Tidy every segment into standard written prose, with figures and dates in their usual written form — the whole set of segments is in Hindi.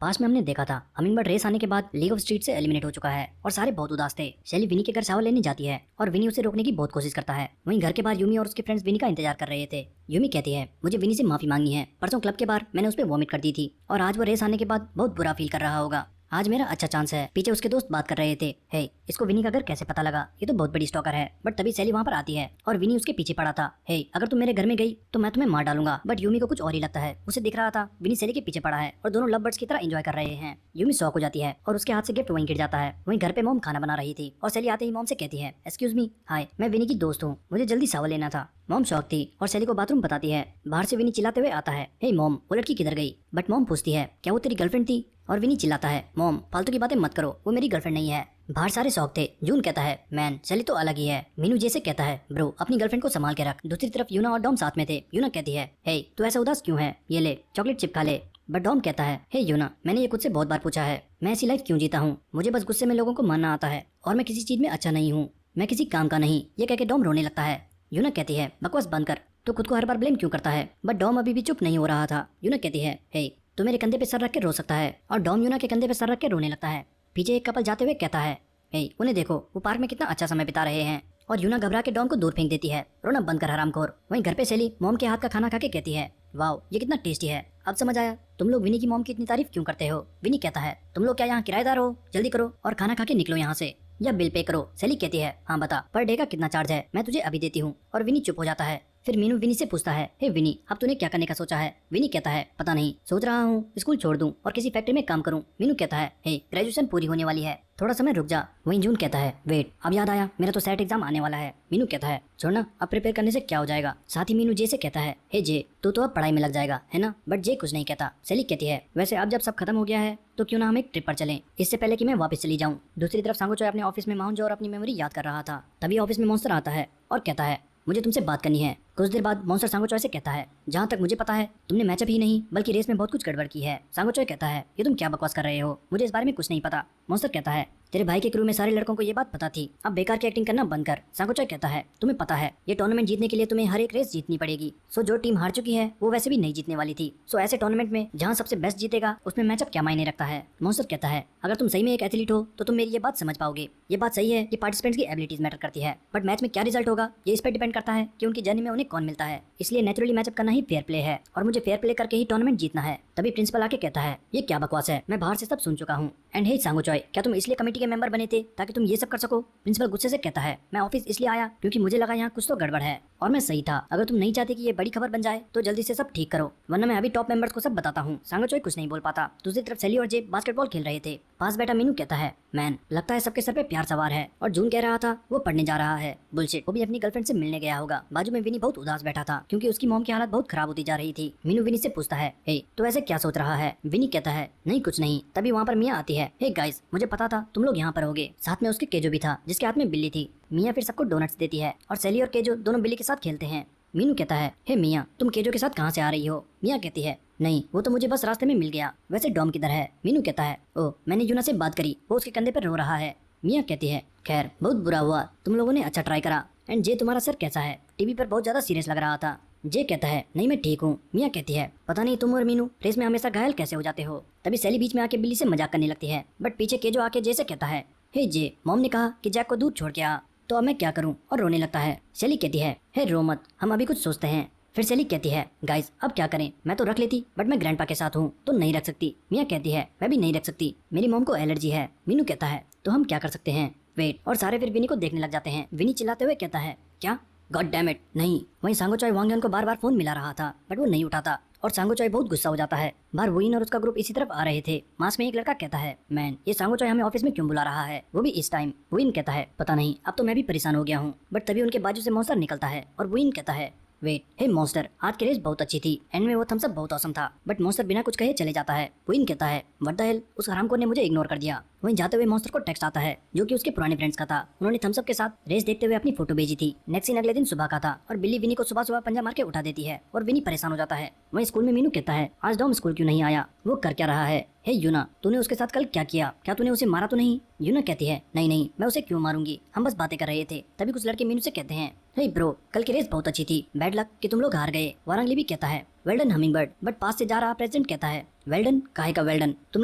पास में हमने देखा था हमिंगबर्ड रेस आने के बाद लीग ऑफ स्ट्रीट से एलिमिनेट हो चुका है और सारे बहुत उदास थे। शैली विनी के घर चावल लेने जाती है और विनी उसे रोकने की बहुत कोशिश करता है। वहीं घर के बाहर यूमी और उसके फ्रेंड्स विनी का इंतजार कर रहे थे। यूमी कहती है मुझे विनी से माफी मांगनी है, परसों क्लब के बाहर मैंने उस पर वॉमिट कर दी थी और आज वो रेस आने के बाद बहुत बुरा फील कर रहा होगा। आज मेरा अच्छा चांस है। पीछे उसके दोस्त बात कर रहे थे। हे, इसको विनी का घर कैसे पता लगा? ये तो बहुत बड़ी स्टॉकर है। बट तभी सैली वहाँ पर आती है और विनी उसके पीछे पड़ा था। हे, अगर तुम मेरे घर में गई तो मैं तुम्हें मार डालूंगा। बट यूमी को कुछ और ही लगता है। उसे दिख रहा था विनी सैली के पीछे पड़ा है और दोनों लव बर्ड्स की तरह एंजॉय कर रहे हैं। यूमी शॉक हो जाती है और उसके हाथ से गिफ्ट वहीं गिर जाता है। वहीं घर पे मॉम खाना बना रही थी और सैली आते ही मॉम से कहती है एक्सक्यूज मी, हाय, मैं विनी की दोस्त हूँ, मुझे जल्दी चावल लेना था। मॉम शॉक थी और सैली को बाथरूम बताती है। बाहर से विनी चिल्लाते हुए आता है, हे मॉम, वो लड़की किधर गई? बट मॉम पूछती है क्या वो तेरी गर्लफ्रेंड थी? और विनी चिल्लाता है मॉम, फालतू की बातें मत करो, वो मेरी गर्लफ्रेंड नहीं है। बाहर सारे शौक थे। जून कहता है मैन, सैली तो अलग ही है। मीनू जैसे कहता है ब्रो, अपनी गर्लफ्रेंड को संभाल के रख। दूसरी तरफ यूना और डॉम साथ में थे। यूना कहती है हे, तू ऐसा उदास क्यों है? ये ले चॉकलेट चिप खा ले। बट डॉम कहता है हे यूना, मैंने ये खुद से बहुत बार पूछा है, मैं ऐसी लाइफ क्यों जीता हूँ? मुझे बस गुस्से में लोगों को मारना आता है और मैं किसी चीज में अच्छा नहीं हूँ, मैं किसी काम का नहीं। ये कह के डॉम रोने लगता है। यूना कहती है बकवास बंद कर, तो खुद को हर बार ब्लेम क्यों करता है? बट डॉम अभी भी चुप नहीं हो रहा था। यूना कहती है हे, तो मेरे कंधे पे सर रख के रो सकता है। और डॉम यूना के कंधे पे सर रख के रोने लगता है। पीछे एक कपल जाते हुए कहता है हे, उन्हें देखो, वो पार्क में कितना अच्छा समय बिता रहे हैं। और यूना घबरा के डॉम को दूर फेंक देती है। रोना बंद कर हरामखोर। वहीं घर पे सैली मॉम के हाथ का खाना खा के कहती है वाओ, ये कितना टेस्टी है। अब समझ आया तुम लोग विनी की मॉम की इतनी तारीफ क्यों करते हो। विनी कहता है तुम लोग क्या यहाँ किराएदार हो? जल्दी करो और खाना खा के निकलो यहाँ से या बिल पे करो। सैली कहती है हाँ बता, पर डे का कितना चार्ज है, मैं तुझे अभी देती हूँ। और विनी चुप हो जाता है। फिर मीनू विनी से पूछता है हे विनी, अब तूने क्या करने का सोचा है? विनी कहता है पता नहीं, सोच रहा हूँ स्कूल छोड़ दूं और किसी फैक्ट्री में काम करूं। मीनू कहता है हे, ग्रेजुएशन पूरी होने वाली है, थोड़ा समय रुक जा। वहीं जून कहता है वेट, अब याद आया, मेरा तो सेट एग्जाम आने वाला है। मीनू कहता है छोड़ना, अब प्रिपेयर करने से क्या हो जाएगा। साथ ही मीनू जे से कहता है हे जे, तू तो अब पढ़ाई में लग जाएगा है ना? बट जे कुछ नहीं कहता। सैली कहती है वैसे अब जब सब खत्म हो गया है तो क्यों ना हम एक ट्रिप पर चलें, इससे पहले कि मैं वापस चली जाऊं। दूसरी तरफ सांगो चोय अपने ऑफिस में माउंट जो और अपनी मेमोरी याद कर रहा था। तभी ऑफिस में मॉन्स्टर आता है और कहता है मुझे तुमसे बात करनी है। कुछ देर बाद मॉन्स्टर सांगो चोय से कहता है जहाँ तक मुझे पता है तुमने मैचअप ही नहीं बल्कि रेस में बहुत कुछ गड़बड़ की है। सांगो चोय कहता है ये तुम क्या बकवास कर रहे हो, मुझे इस बारे में कुछ नहीं पता। मॉन्स्टर कहता है तेरे भाई के क्रू में सारे लड़कों को ये बात पता थी, अब बेकार की एक्टिंग करना बंद कर। सांगो चोय कहता है तुम्हें पता है ये टूर्नामेंट जीतने के लिए तुम्हें हर एक रेस जीतनी पड़ेगी। सो जो टीम हार चुकी है वो वैसे भी नहीं जीतने वाली थी। सो ऐसे टूर्नामेंट में जहाँ सबसे बेस्ट जीतेगा उसमें मैचअप क्या मायने रखता है। मॉन्स्टर कहता है अगर तुम सही में एक एथलीट हो तो तुम मेरी ये बात समझ पाओगे। ये बात सही है कि पार्टिसिपेंट्स की एबिलिटीज मैटर करती है, बट मैच में क्या रिजल्ट होगा ये इस पर डिपेंड करता है कि उनकी जर्नी में उन्हें कौन मिलता है। इसलिए नेचुरली मैचअप करना ही फेयर प्ले है और मुझे फेयर प्ले करके ही टूर्नामेंट जीतना है। तभी प्रिंसिपल आके कहता है ये क्या बकवास है, मैं बाहर से सब सुन चुका हूँ। एंड हे सांगो चोय, क्या तुम इसलिए कमेटी के मेंबर बने थे ताकि तुम ये सब कर सको? प्रिंसिपल गुस्से से कहता है मैं ऑफिस इसलिए आया क्योंकि मुझे लगा यहाँ कुछ तो गड़बड़ है और मैं सही था। अगर तुम नहीं चाहते कि ये बड़ी खबर बन जाए तो जल्दी से सब ठीक करो, वरना मैं अभी टॉप मेंबर्स को सब बताता हूँ। सांगो चोय कुछ नहीं बोल पाता। दूसरी तरफ सैली और जे बास्केटबॉल खेल रहे थे। पास बैठा मीनू कहता है मैन, लगता है सबके सर पे प्यार सवार है। और जून कह रहा था वो पढ़ने जा रहा है। बुलशिट, वो भी अपनी गर्लफ्रेंड से मिलने गया होगा। बाजू में विनी बहुत उदास बैठा था क्योंकि उसकी मॉम की हालत बहुत खराब होती जा रही थी। मीनू विनी से पूछता है हे, तो ऐसे क्या सोच रहा है? विनी कहता है नहीं कुछ नहीं। तभी वहाँ पर मिया आती है। हे गाइस, मुझे पता था तुम लोग यहाँ पर होगे। साथ में उसके केजो भी था जिसके हाथ में बिल्ली थी। मिया फिर सबको डोनट्स देती है और सैली और केजो दोनों बिल्ली के साथ खेलते हैं। मीनू कहता है हे मिया, तुम केजो के साथ कहाँ से आ रही हो? मिया कहती है नहीं, वो तो मुझे बस रास्ते में मिल गया। वैसे डॉम किधर है? मीनू कहता है ओ, मैंने यूना से बात करी, वो उसके कंधे पर रो रहा है। मिया कहती है खैर बहुत बुरा हुआ, तुम लोगों ने अच्छा ट्राई करा। एंड जे, तुम्हारा सर कैसा है? टीवी पर बहुत ज्यादा सीरियस लग रहा था। जे कहता है नहीं मैं ठीक हूँ। मिया कहती है पता नहीं तुम और मीनू रेस में हमेशा घायल कैसे हो जाते हो। तभी सैली बीच में आके बिल्ली से मजाक करने लगती है, बट पीछे केजो आके जे से कहता है हे जे, मॉम ने कहा कि जैक को दूर छोड़ के आ, तो अब मैं क्या करूँ? और रोने लगता है। सैली कहती है हे रो मत, हम अभी कुछ सोचते हैं। फिर सैली कहती है गाइस अब क्या करें, मैं तो रख लेती बट मैं ग्रैंडपा के साथ हूँ तो नहीं रख सकती। मिया कहती है मैं भी नहीं रख सकती, मेरी मॉम को एलर्जी है। मीनू कहता है तो हम क्या कर सकते हैं? वेट। और सारे फिर विनी को देखने लग जाते हैं। विनी चिल्लाते हुए कहता है क्या? गॉड डैम इट, नहीं। वहीं सांगो चोय वांगन को बार बार फोन मिला रहा था बट वो नहीं उठाता और सांगो चोय बहुत गुस्सा हो जाता है। बाहर वुइन और उसका ग्रुप इसी तरफ आ रहे थे। मास में एक लड़का कहता है मैन, ये सांगो चोय हमें ऑफिस में क्यों बुला रहा है, वो भी इस टाइम? वुइन कहता है पता नहीं, अब तो मैं भी परेशान हो गया हूँ। बट तभी उनके बाजू से मॉन्स्टर निकलता है और वुइन कहता है वेट, हे मॉन्स्टर, आज की रेस बहुत अच्छी थी। एंड में वो थम्स अप बहुत औसम था। बट मॉन्स्टर बिना कुछ कहे चले जाता है। वुइन कहता है व्हाट द हेल, उस हरामखोर ने मुझे इग्नोर कर दिया। वहीं जाते हुए मॉन्स्टर को टेक्स्ट आता है जो कि उसके पुराने फ्रेंड्स का था। उन्होंने थम्स अप के साथ रेस देखते हुए अपनी फोटो भेजी थी। नेक्स्ट सीन अगले दिन सुबह का था और बिल्ली विनी को सुबह सुबह पंजा मार के उठा देती है और विनी परेशान हो जाता है। वहीं स्कूल में मीनू कहता है आज डॉम स्कूल क्यों नहीं आया, वो कर क्या रहा है? हे यूना, तूने उसके साथ कल क्या किया? क्या तूने उसे मारा तो नहीं? यूना कहती है नहीं नहीं, मैं उसे क्यों मारूंगी, हम बस बातें कर रहे थे। तभी कुछ लड़के मीनू से कहते हैं हे ब्रो, कल की रेस बहुत अच्छी थी, बैड लक कि तुम लोग हार गए। वारंगली भी कहता है वेल्डन हमिंगबर्ड। बट पास से जा रहा प्रेसिडेंट कहता है वेल्डन, काहे का वेल्डन, तुम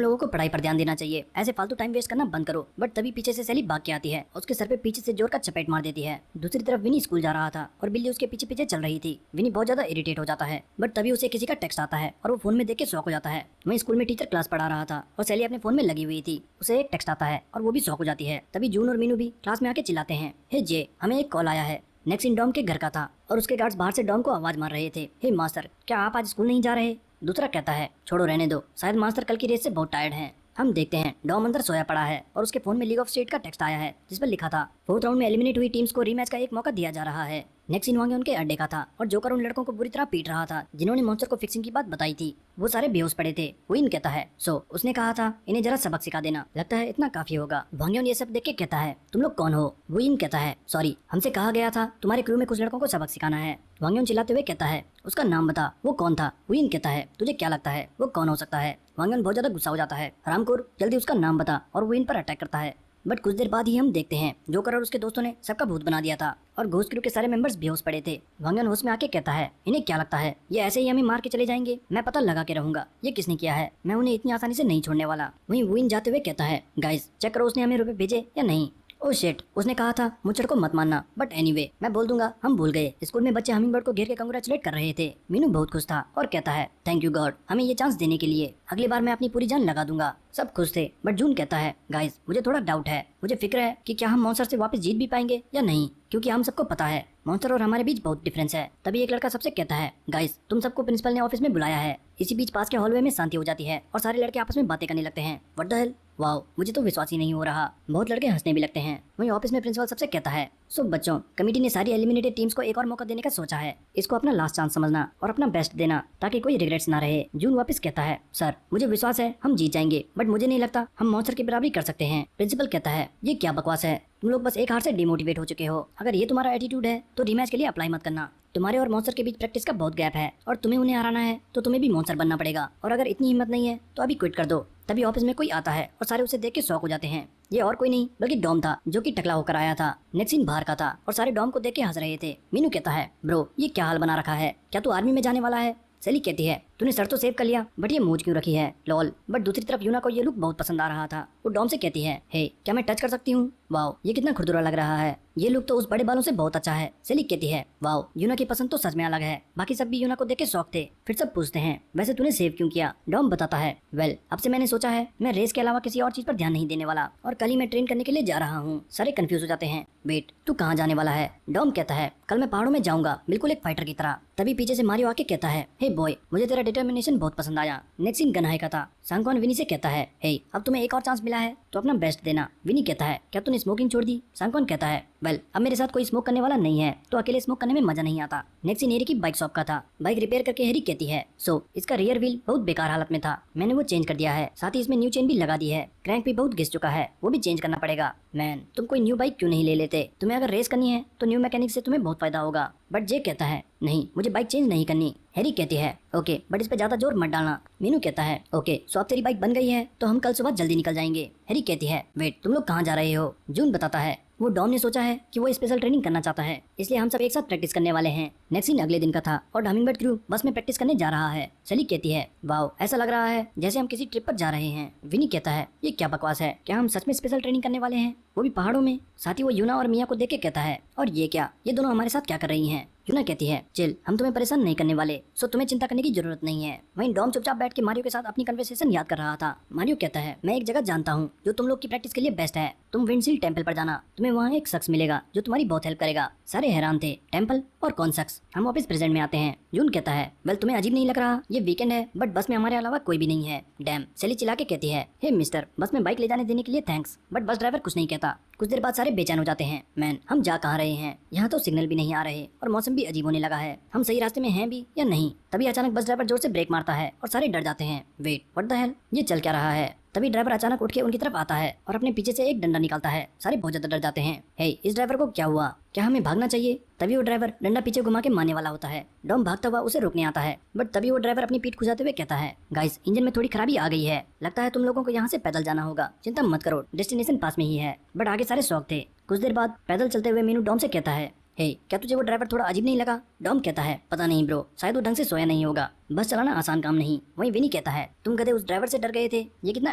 लोगों को पढ़ाई पर ध्यान देना चाहिए, ऐसे फालतू टाइम वेस्ट करना बंद करो। बट तभी पीछे से सैली भाग के आती है, उसके सर पे पीछे से जोर का चपेट मार देती है। दूसरी तरफ विनी स्कूल जा रहा था और बिल्ली उसके पीछे पीछे चल रही थी। विनी बहुत ज्यादा इरिटेट हो जाता है, बट तभी उसे किसी का टेक्स्ट आता है और वो फोन में देख के शॉक हो जाता है। वहीं स्कूल में टीचर क्लास पढ़ा रहा था और सैली अपने फोन में लगी हुई थी। उसे एक टेक्स्ट आता है और वो भी शॉक हो जाती है। तभी जून और मीनू भी क्लास में आके चिल्लाते हैं, हे जे, हमें एक कॉल आया है। नेक्स्ट डॉम के घर का था और उसके गार्ड्स बाहर से डॉम को आवाज मार रहे थे, हे मास्टर, क्या आप आज स्कूल नहीं जा रहे? दूसरा कहता है छोड़ो रहने दो, शायद मास्टर कल की रेस से बहुत टायर्ड हैं। हम देखते हैं डॉम अंदर सोया पड़ा है और उसके फोन में लीग ऑफ स्टेट का टेक्स्ट आया है जिस पर लिखा था फोर्थ राउंड में एलिमिनेट हुई टीम्स को रीमैच का एक मौका दिया जा रहा है। नेक्स्ट सीन वांगे उनके अड्डे का था और जोकर उन लड़कों को बुरी तरह पीट रहा था जिन्होंने मॉन्स्टर को फिक्सिंग की बात बताई थी। वो सारे बेहोश पड़े थे। विन कहता है सो उसने कहा था इन्हें जरा सबक सिखा देना, लगता है इतना काफी होगा। वांग्योन ये सब देख के कहता है तुम लोग कौन हो? विन कहता है सॉरी, हमसे कहा गया था तुम्हारे क्रू में कुछ लड़कों को सबक सिखाना है। वांग्योन चिल्लाते हुए कहता है उसका नाम बता, वो कौन था? विन कहता है तुझे क्या लगता है वो कौन हो सकता है? वांग्योन बहुत ज्यादा गुस्सा हो जाता है, हरामखोर, जल्दी उसका नाम बता, और विन पर अटैक करता है। बट कुछ देर बाद ही हम देखते हैं जोकर और उसके दोस्तों ने सबका भूत बना दिया था और घोस्ट क्रू के सारे मेंबर्स बेहोश पड़े थे। वांग्योन होश में आके कहता है इन्हें क्या लगता है ये ऐसे ही हमें मार के चले जाएंगे? मैं पता लगा के रहूंगा ये किसने किया है, मैं उन्हें इतनी आसानी से नहीं छोड़ने वाला। वहीं विन जाते हुए कहता है गाइस चेक करो उसने हमें रुपए भेजे या नहीं। ओह शिट, उसने कहा था मुझे को मत मानना, बट एनीवे मैं बोल दूंगा हम भूल गए। स्कूल में बच्चे हमिंगबर्ड को घेर के कंग्रेचुलेट कर रहे थे। मीनू बहुत खुश था और कहता है थैंक यू गॉड हमें ये चांस देने के लिए, अगली बार मैं अपनी पूरी जान लगा दूंगा। सब खुश थे बट जून कहता है गाइस मुझे थोड़ा डाउट है, मुझे फिक्र है कि क्या हम मॉन्स्टर से वापस जीत भी पाएंगे या नहीं, क्योंकि हम सबको पता है मॉन्स्टर और हमारे बीच बहुत डिफरेंस है। तभी एक लड़का सबसे कहता है गाइस तुम सबको प्रिंसिपल ने ऑफिस में बुलाया है। इसी बीच पास के हॉलवे में शांति हो जाती है और सारे लड़के आपस में बातें करने लगते हैं। व्हाट द हेल, वाओ, मुझे तो विश्वास ही नहीं हो रहा। बहुत लड़के हंसने भी लगते हैं। वहीं ऑफिस में प्रिंसिपल सबसे कहता है सो बच्चों, कमेटी ने सारी एलिमिनेटेड टीम्स को एक और मौका देने का सोचा है, इसको अपना लास्ट चांस समझना और अपना बेस्ट देना ताकि कोई रिग्रेट्स ना रहे। जून वापस कहता है सर मुझे विश्वास है हम जीत जाएंगे, बट मुझे नहीं लगता हम मॉन्स्टर की बराबरी कर सकते हैं। प्रिंसिपल कहता है ये क्या बकवास है, तुम लोग बस एक हार से डिमोटिवेट हो चुके हो। अगर ये तुम्हारा एटीट्यूड है तो रीमैच के लिए अप्लाई मत करना। तुम्हारे और मॉन्स्टर के बीच प्रैक्टिस का बहुत गैप है और तुम्हें उन्हें हराना है तो तुम्हें भी मॉन्स्टर बनना पड़ेगा, और अगर इतनी हिम्मत नहीं है तो अभी क्विट कर दो। तभी ऑफिस में कोई आता है और सारे उसे देख के शॉक हो जाते हैं। ये और कोई नहीं बल्कि डॉम था जो कि टकला होकर आया था। नेक्स्ट सीन बाहर का था और सारे डॉम को देख के हंस रहे थे। मीनू कहता है ब्रो ये क्या हाल बना रखा है, क्या तू आर्मी में जाने वाला है? सैली कहती है तूने सर तो सेव कर लिया बट ये मूंछ क्यों रखी है, लॉल। बट दूसरी तरफ यूना को ये लुक बहुत पसंद आ रहा था। वो डॉम से कहती है हे क्या मैं टच कर सकती हूँ? वाओ ये कितना खुरदुरा लग रहा है, ये लुक तो उस बड़े बालों से बहुत अच्छा है। सैली कहती है वाओ यूना की पसंद तो सच में अलग है। बाकी सब भी यूना को देख के शौक थे। फिर सब पूछते हैं वैसे तूने सेव क्यों किया? डॉम बताता है वेल अब से मैंने सोचा है मैं रेस के अलावा किसी और चीज पर ध्यान नहीं देने वाला और कल ही मैं ट्रेन करने के लिए जा रहा हूँ। सारे कंफ्यूज हो जाते हैं, वेट तू कहाँ जाने वाला है? डॉम कहता है कल मैं पहाड़ों में जाऊंगा बिल्कुल एक फाइटर की तरह। तभी पीछे से मारियो आके कहता है हे बॉय मुझे तेरा डिटर्मिनेशन बहुत पसंद आया। नेक्स्ट सीन गनाहे का था। सांगवान विनी से कहता है हे अब तुम्हें एक और चांस मिला है तो अपना बेस्ट देना। विनी कहता है क्या तूने स्मोकिंग छोड़ दी? सांगवान कहता है वेल अब मेरे साथ कोई स्मोक करने वाला नहीं है तो अकेले स्मोक करने में मजा नहीं आता। नेक्स्ट सीन हेरी की बाइक शॉप का था। बाइक रिपेयर करके हेरी कहती है सो इसका रियर व्हील बहुत बेकार हालत में था, मैंने वो चेंज कर दिया है, साथ ही इसमें न्यू चेन भी लगा दी है, क्रैंक भी बहुत घिस चुका है वो भी चेंज करना पड़ेगा। मैन तुम कोई न्यू बाइक क्यों नहीं ले लेते? तुम्हें अगर रेस करनी है तो न्यू मैकेनिक से तुम्हें बहुत फायदा होगा। बट जे कहता है नहीं मुझे बाइक चेंज नहीं करनी। हैरी कहती है ओके बट इस पे ज्यादा जोर मत डालना। मीनू कहता है ओके सो अब तेरी बाइक बन गई है तो हम कल सुबह जल्दी निकल जाएंगे। हैरी कहती है वेट तुम लोग कहाँ जा रहे हो? जून बताता है वो डॉन ने सोचा है कि वो स्पेशल ट्रेनिंग करना चाहता है इसलिए हम सब एक साथ प्रैक्टिस करने वाले हैं। नेक्स्ट सीन अगले दिन का था और हमिंगबर्ड क्रू बस में प्रैक्टिस करने जा रहा है। सैली कहती है वाओ ऐसा लग रहा है जैसे हम किसी ट्रिप पर जा रहे हैं। विनी कहता है ये क्या बकवास है, क्या हम सच में स्पेशल ट्रेनिंग करने वाले हैं, वो भी पहाड़ों में? साथ ही वो यूना और मिया को देख के कहता है और ये क्या, ये दोनों हमारे साथ क्या कर रही हैं? यूना कहती है चिल हम तुम्हें परेशान नहीं करने वाले सो तुम्हें चिंता करने की जरूरत नहीं है। वहीं डॉम चुपचाप बैठ के मारियो के साथ अपनी कन्वर्सेशन याद कर रहा था। मारियो कहता है मैं एक जगह जानता हूँ जो तुम लोग की प्रैक्टिस के लिए बेस्ट है, तुम विंडसील टेम्पल पर जाना, तुम्हें वहाँ एक शख्स मिलेगा जो तुम्हारी बहुत हेल्प करेगा। सारे हैरान थे, टेम्पल और कौन शख्स? हम ऑफिस प्रेजेंट में आते हैं। जून कहता है वेल तुम्हें अजीब नहीं लग रहा, ये वीकेंड है बट बस में हमारे अलावा कोई भी नहीं है। डैम। सैली चिल्ला के कहती है हे मिस्टर बस में बाइक ले जाने देने के लिए थैंक्स, बट बस ड्राइवर कुछ नहीं कहता। कुछ देर बाद सारे बेचैन हो जाते हैं। मैन हम जा कहाँ रहे हैं, यहाँ तो सिग्नल भी नहीं आ रहे और मौसम भी अजीब होने लगा है, हम सही रास्ते में हैं भी या नहीं? तभी अचानक बस ड्राइवर जोर से ब्रेक मारता है और सारे डर जाते हैं। वेट व्हाट द हेल, ये चल क्या रहा है? तभी ड्राइवर अचानक उठ के उनकी तरफ आता है और अपने पीछे से एक डंडा निकालता है। सारे बहुत ज्यादा डर जाते हैं। हे इस ड्राइवर को क्या हुआ, क्या हमें भागना चाहिए? तभी वो ड्राइवर डंडा पीछे घुमा के मारने वाला होता है। डॉम भागता हुआ उसे रोकने आता है बट तभी वो ड्राइवर अपनी पीठ खुजाते हुए कहता है गाइस इंजन में थोड़ी खराबी आ गई है, लगता है तुम लोगों को यहाँ से पैदल जाना होगा, चिंता मत करो डेस्टिनेशन पास में ही है। बट आगे सारे शौक थे। कुछ देर बाद पैदल चलते हुए मीनू डॉम से कहता है हे क्या तुझे वो ड्राइवर थोड़ा अजीब नहीं लगा? डॉम कहता है पता नहीं ब्रो, शायद वो ढंग से सोया नहीं होगा। बस चलाना आसान काम नहीं। वहीं विनी कहता है तुम गधे उस ड्राइवर से डर गए थे, ये कितना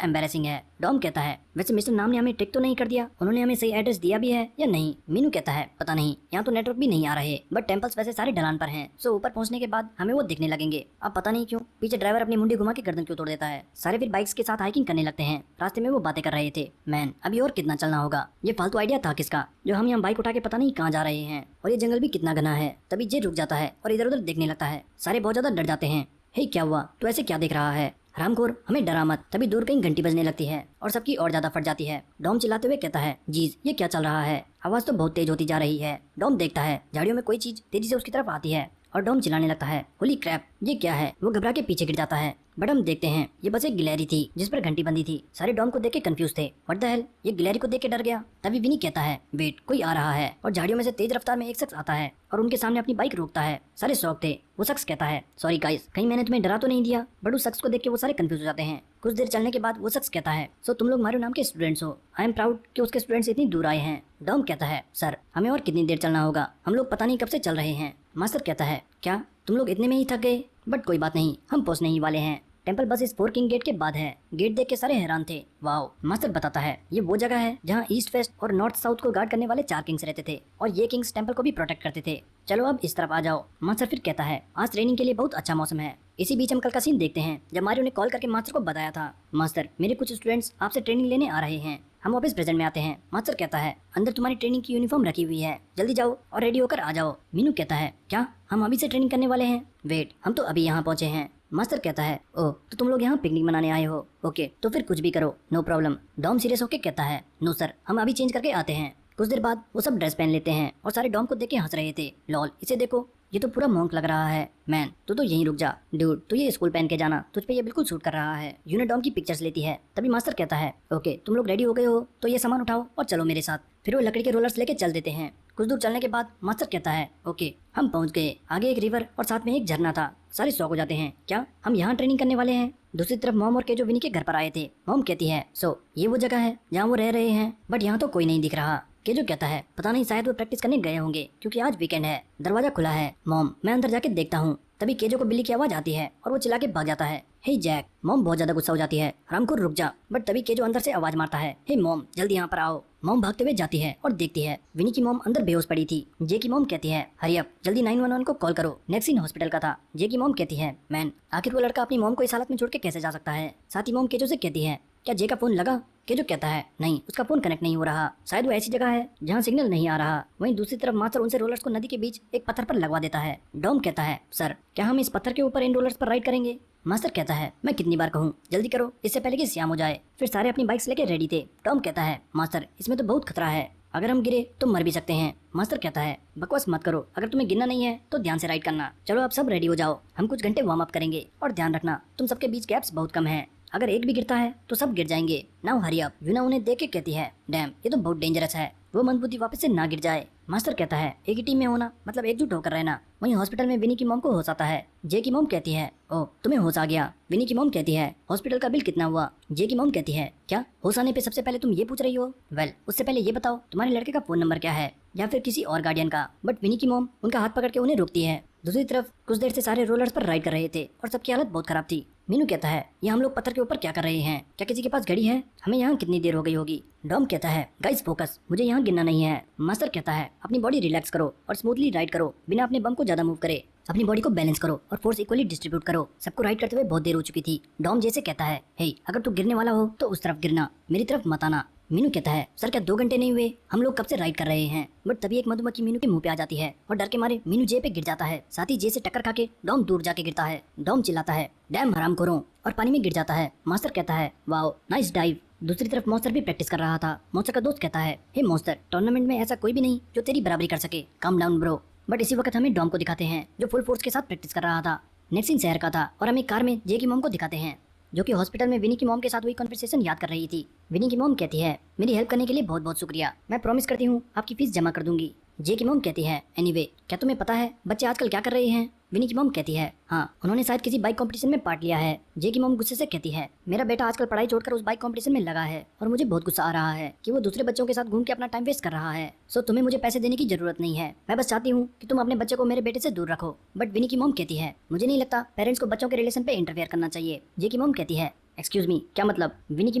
एम्बैरेसिंग है। डॉम कहता है वैसे मिस्टर नाम ने हमें ट्रिक तो नहीं कर दिया, उन्होंने हमें सही एड्रेस दिया भी है या नहीं। मीनू कहता है पता नहीं, यहाँ तो नेटवर्क भी नहीं आ रहे, बट टेम्पल्स वैसे सारे ढलान पर हैं, सो ऊपर पहुंचने के बाद हमें वो दिखने लगेंगे। अब पता नहीं क्यों पीछे ड्राइवर अपनी मुंडी घुमा के गर्दन क्यों तोड़ देता है। सारे फिर बाइक्स के साथ हाइकिंग करने लगते हैं। रास्ते में वो बातें कर रहे थे, मैन अभी और कितना चलना होगा। ये फालतू आइडिया था किसका जो हम यहाँ बाइक उठा के पता नहीं कहाँ जा रहे हैं, और ये जंगल भी कितना घना है। तभी जे रुक जाता है और इधर उधर देखने लगता है। सारे बहुत ज्यादा डर जाते हैं। हे क्या हुआ, तू ऐसे क्या देख रहा है? हरामखोर हमें डरा मत। तभी दूर कहीं घंटी बजने लगती है और सबकी और ज्यादा फट जाती है। डॉम चिल्लाते हुए कहता है जीज ये क्या चल रहा है, आवाज तो बहुत तेज होती जा रही है। डॉम देखता है झाड़ियों में कोई चीज तेजी से उसकी तरफ आती है और डॉम चिल्लाने लगता है होली क्रैप ये क्या है। वो घबरा के पीछे गिर जाता है। बट हम देखते हैं ये बस एक गिलहरी थी जिस पर घंटी बंदी थी। सारे डॉम को देख के कंफ्यूज थे। व्हाट द हेल, ये गिलहरी को देख के डर गया। तभी विनी कहता है वेट कोई आ रहा है, और झाड़ियों में से तेज रफ्तार में एक शख्स आता है और उनके सामने अपनी बाइक रोकता है। सारे शौक थे। वो शख्स कहता है सॉरी गाइस, कहीं मैंने तुम्हें डरा तो नहीं दिया। बट उस शख्स को देख के वो सारे कंफ्यूज हो जाते हैं। कुछ देर चलने के बाद वो शख्स कहता है सो तुम लोग मारो नाम के स्टूडेंट्स हो। आई एम प्राउड कि उसके स्टूडेंट्स इतनी दूर आए हैं। डॉम कहता है सर हमें और कितनी देर चलना होगा, हम लोग पता नहीं कब से चल रहे हैं। मास्टर कहता है क्या तुम लोग इतने में ही थक गए? बट कोई बात नहीं, हम पहुंचने ही वाले हैं। टेंपल बस इस 4 किंग गेट के बाद है। गेट देख के सारे हैरान थे। वाओ। मास्टर बताता है ये वो जगह है जहाँ ईस्ट वेस्ट और नॉर्थ साउथ को गार्ड करने वाले 4 किंग्स रहते थे, और ये किंग्स टेंपल को भी प्रोटेक्ट करते थे। चलो अब इस तरफ आ जाओ। मास्टर फिर कहता है आज ट्रेनिंग के लिए बहुत अच्छा मौसम है। इसी बीच हम कल का सीन देखते हैं जब मारियो ने कॉल करके मास्टर को बताया था मास्टर मेरे कुछ स्टूडेंट्स आपसे ट्रेनिंग लेने आ रहे हैं, हम ऑफिस प्रेजेंट में आते हैं। मास्टर कहता है अंदर तुम्हारी ट्रेनिंग की यूनिफॉर्म रखी हुई है, जल्दी जाओ और रेडी होकर आ जाओ। मीनू कहता है क्या हम अभी से ट्रेनिंग करने वाले हैं? वेट हम तो अभी यहाँ पहुँचे हैं। मास्टर कहता है ओह तो तुम लोग यहाँ पिकनिक मनाने आए हो, ओके तो फिर कुछ भी करो, नो प्रॉब्लम। डॉम सीरियस होकर कहता है नो सर हम अभी चेंज करके आते हैं। कुछ देर बाद वो सब ड्रेस पहन लेते हैं और सारे डॉम को देख के हंस रहे थे। लॉल इसे देखो ये तो पूरा मॉन्क लग रहा है। मैन तू यहीं रुक जा। ड्यूड तू ये स्कूल पहन के जाना, तुझ पे ये बिल्कुल सूट कर रहा है। यूने डॉम की पिक्चर्स लेती है। तभी मास्टर कहता है ओके तुम लोग रेडी हो गए हो तो ये सामान उठाओ और चलो मेरे साथ। फिर वो लकड़ी के रोलर्स लेके चल देते हैं। कुछ दूर चलने के बाद मास्टर कहता है ओके हम पहुंच गए। आगे एक रिवर और साथ में एक झरना था। सारे शौक हो जाते हैं क्या हम यहाँ ट्रेनिंग करने वाले हैं? दूसरी तरफ मॉम और केजो विनी के घर पर आए थे। मॉम कहती है सो ये वो जगह है जहाँ वो रह रहे हैं, बट यहाँ तो कोई नहीं दिख रहा। केजो कहता है पता नहीं शायद वो प्रैक्टिस करने गए होंगे क्योंकि आज वीकेंड है। दरवाजा खुला है। मॉम मैं अंदर जाके देखता हूँ। तभी केजो को बिल्ली की आवाज आती है और वो चिल्ला के भाग जाता है। हे जैक। मॉम बहुत ज्यादा गुस्सा हो जाती है। हरामखोर रुक जा। बट तभी केजो अंदर से आवाज मारता है हे मॉम जल्दी यहाँ पर आओ। मॉम भागते हुए जाती है और देखती है विनी की मॉम अंदर बेहोश पड़ी थी। जे की मॉम कहती है हरी अप जल्दी 911 को कॉल करो, नेक्स्ट सीन हॉस्पिटल का था। जे की मॉम कहती है मैन आखिर वो लड़का अपनी मॉम को इस हालत में छोड़ के कैसे जा सकता है? साथ ही मॉम केजो से कहती है क्या जे का फोन लगा? केजो कहता है नहीं उसका फोन कनेक्ट नहीं हो रहा, शायद वो ऐसी जगह है जहाँ सिग्नल नहीं आ रहा। वहीं दूसरी तरफ मास्टर उनसे रोलर्स को नदी के बीच एक पत्थर पर लगवा देता है। डॉम कहता है सर क्या हम इस पत्थर के ऊपर इन रोलर्स पर राइड करेंगे? मास्टर कहता है मैं कितनी बार कहूँ जल्दी करो इससे पहले कि शाम हो जाए। फिर सारे अपनी बाइक्स लेके रेडी थे। टॉम कहता है मास्टर इसमें तो बहुत खतरा है, अगर हम गिरे तो मर भी सकते हैं। मास्टर कहता है बकवास मत करो, अगर तुम्हें गिरना नहीं है तो ध्यान से राइड करना। चलो अब सब रेडी हो जाओ, हम कुछ घंटे वार्म अप करेंगे और ध्यान रखना तुम सबके बीच गैप्स बहुत कम है, अगर एक भी गिरता है तो सब गिर जाएंगे। Now hurry up. यूना उन्हें देख के कहती है डैम ये तो बहुत डेंजरस है, वो मंदबुद्धि वापस से ना गिर जाए। मास्टर कहता है एक ही टीम में होना मतलब एकजुट होकर रहना। वहीं हॉस्पिटल में विनी की मॉम को होश आता है। जे की मॉम कहती है ओ तुम्हें होश आ गया। विनी की मॉम कहती है हॉस्पिटल का बिल कितना हुआ? जे की मॉम कहती है क्या होश आने पे सबसे पहले तुम ये पूछ रही हो? वेल उससे पहले ये बताओ तुम्हारे लड़के का फोन नंबर क्या है या फिर किसी और गार्डियन का? बट विनी की मॉम उनका हाथ पकड़ के उन्हें रोकती है। दूसरी तरफ कुछ देर से सारे रोलर्स पर राइड कर रहे थे और सबकी हालत बहुत खराब थी। मीनू कहता है ये हम लोग पत्थर के ऊपर क्या कर रहे हैं, क्या किसी के पास घड़ी है? हमें यहाँ कितनी देर हो गई होगी? डॉम कहता है गाइस फोकस, मुझे यहाँ गिरना नहीं है। मास्टर कहता है अपनी बॉडी रिलैक्स करो और स्मूथली राइड करो बिना अपने बम को ज्यादा मूव करे, अपनी बॉडी को बैलेंस करो और फोर्स इक्वली डिस्ट्रीब्यूट करो। सबको राइड करते हुए बहुत देर हो चुकी थी। डॉम जैसे कहता है हे अगर तू गिरने वाला हो तो उस तरफ गिरना, मेरी तरफ मत आना। मीनू कहता है सर क्या 2 घंटे नहीं हुए, हम लोग कब से राइड कर रहे हैं? बट तभी एक मधुमक्खी मीनू के मुंह पे आ जाती है और डर के मारे मीनू जे पे गिर जाता है। साथ ही जे से टक्कर खा के डॉम दूर जाके गिरता है। डॉम चिल्लाता है डैम हराम करो और पानी में गिर जाता है। मास्टर कहता है वाओ नाइस डाइव। दूसरी तरफ मॉन्स्टर भी प्रैक्टिस कर रहा था। मॉन्स्टर का दोस्त कहता है हे मॉन्स्टर टूर्नामेंट में ऐसा कोई भी नहीं जो तेरी बराबरी कर सके, काम डाउन ब्रो। बट इसी वक्त हमें डॉम को दिखाते हैं जो फुल फोर्स के साथ प्रैक्टिस कर रहा था। नेक्स्ट सीन शहर का था और हम एक कार में जे की मॉम को दिखाते हैं जो कि हॉस्पिटल में विनी की मॉम के साथ हुई कन्वर्सेशन याद कर रही थी। विनी की मॉम कहती है मेरी हेल्प करने के लिए बहुत बहुत शुक्रिया, मैं प्रॉमिस करती हूँ आपकी फीस जमा कर दूंगी। जे की मॉम कहती है, एनीवे क्या तुम्हें पता है बच्चे आजकल क्या कर रहे हैं? विनी की मॉम कहती है, हाँ उन्होंने शायद किसी बाइक कंपटीशन में पार्ट लिया है। जे की मॉम गुस्से से कहती है, मेरा बेटा आजकल पढ़ाई छोड़कर उस बाइक कंपटीशन में लगा है और मुझे बहुत गुस्सा आ रहा है कि वो दूसरे बच्चों के साथ घूम के अपना टाइम वेस्ट कर रहा है। सो तुम्हें मुझे पैसे देने की जरूरत नहीं है, मैं बस चाहती हूँ कि तुम अपने बच्चे को मेरे बेटे से दूर रखो। बट विनी की मॉम कहती है, मुझे नहीं लगता पेरेंट्स को बच्चों के रिलेशन पे इंटरफेयर करना चाहिए। जे की मॉम कहती है, एक्सक्यूज मी क्या मतलब? विनी की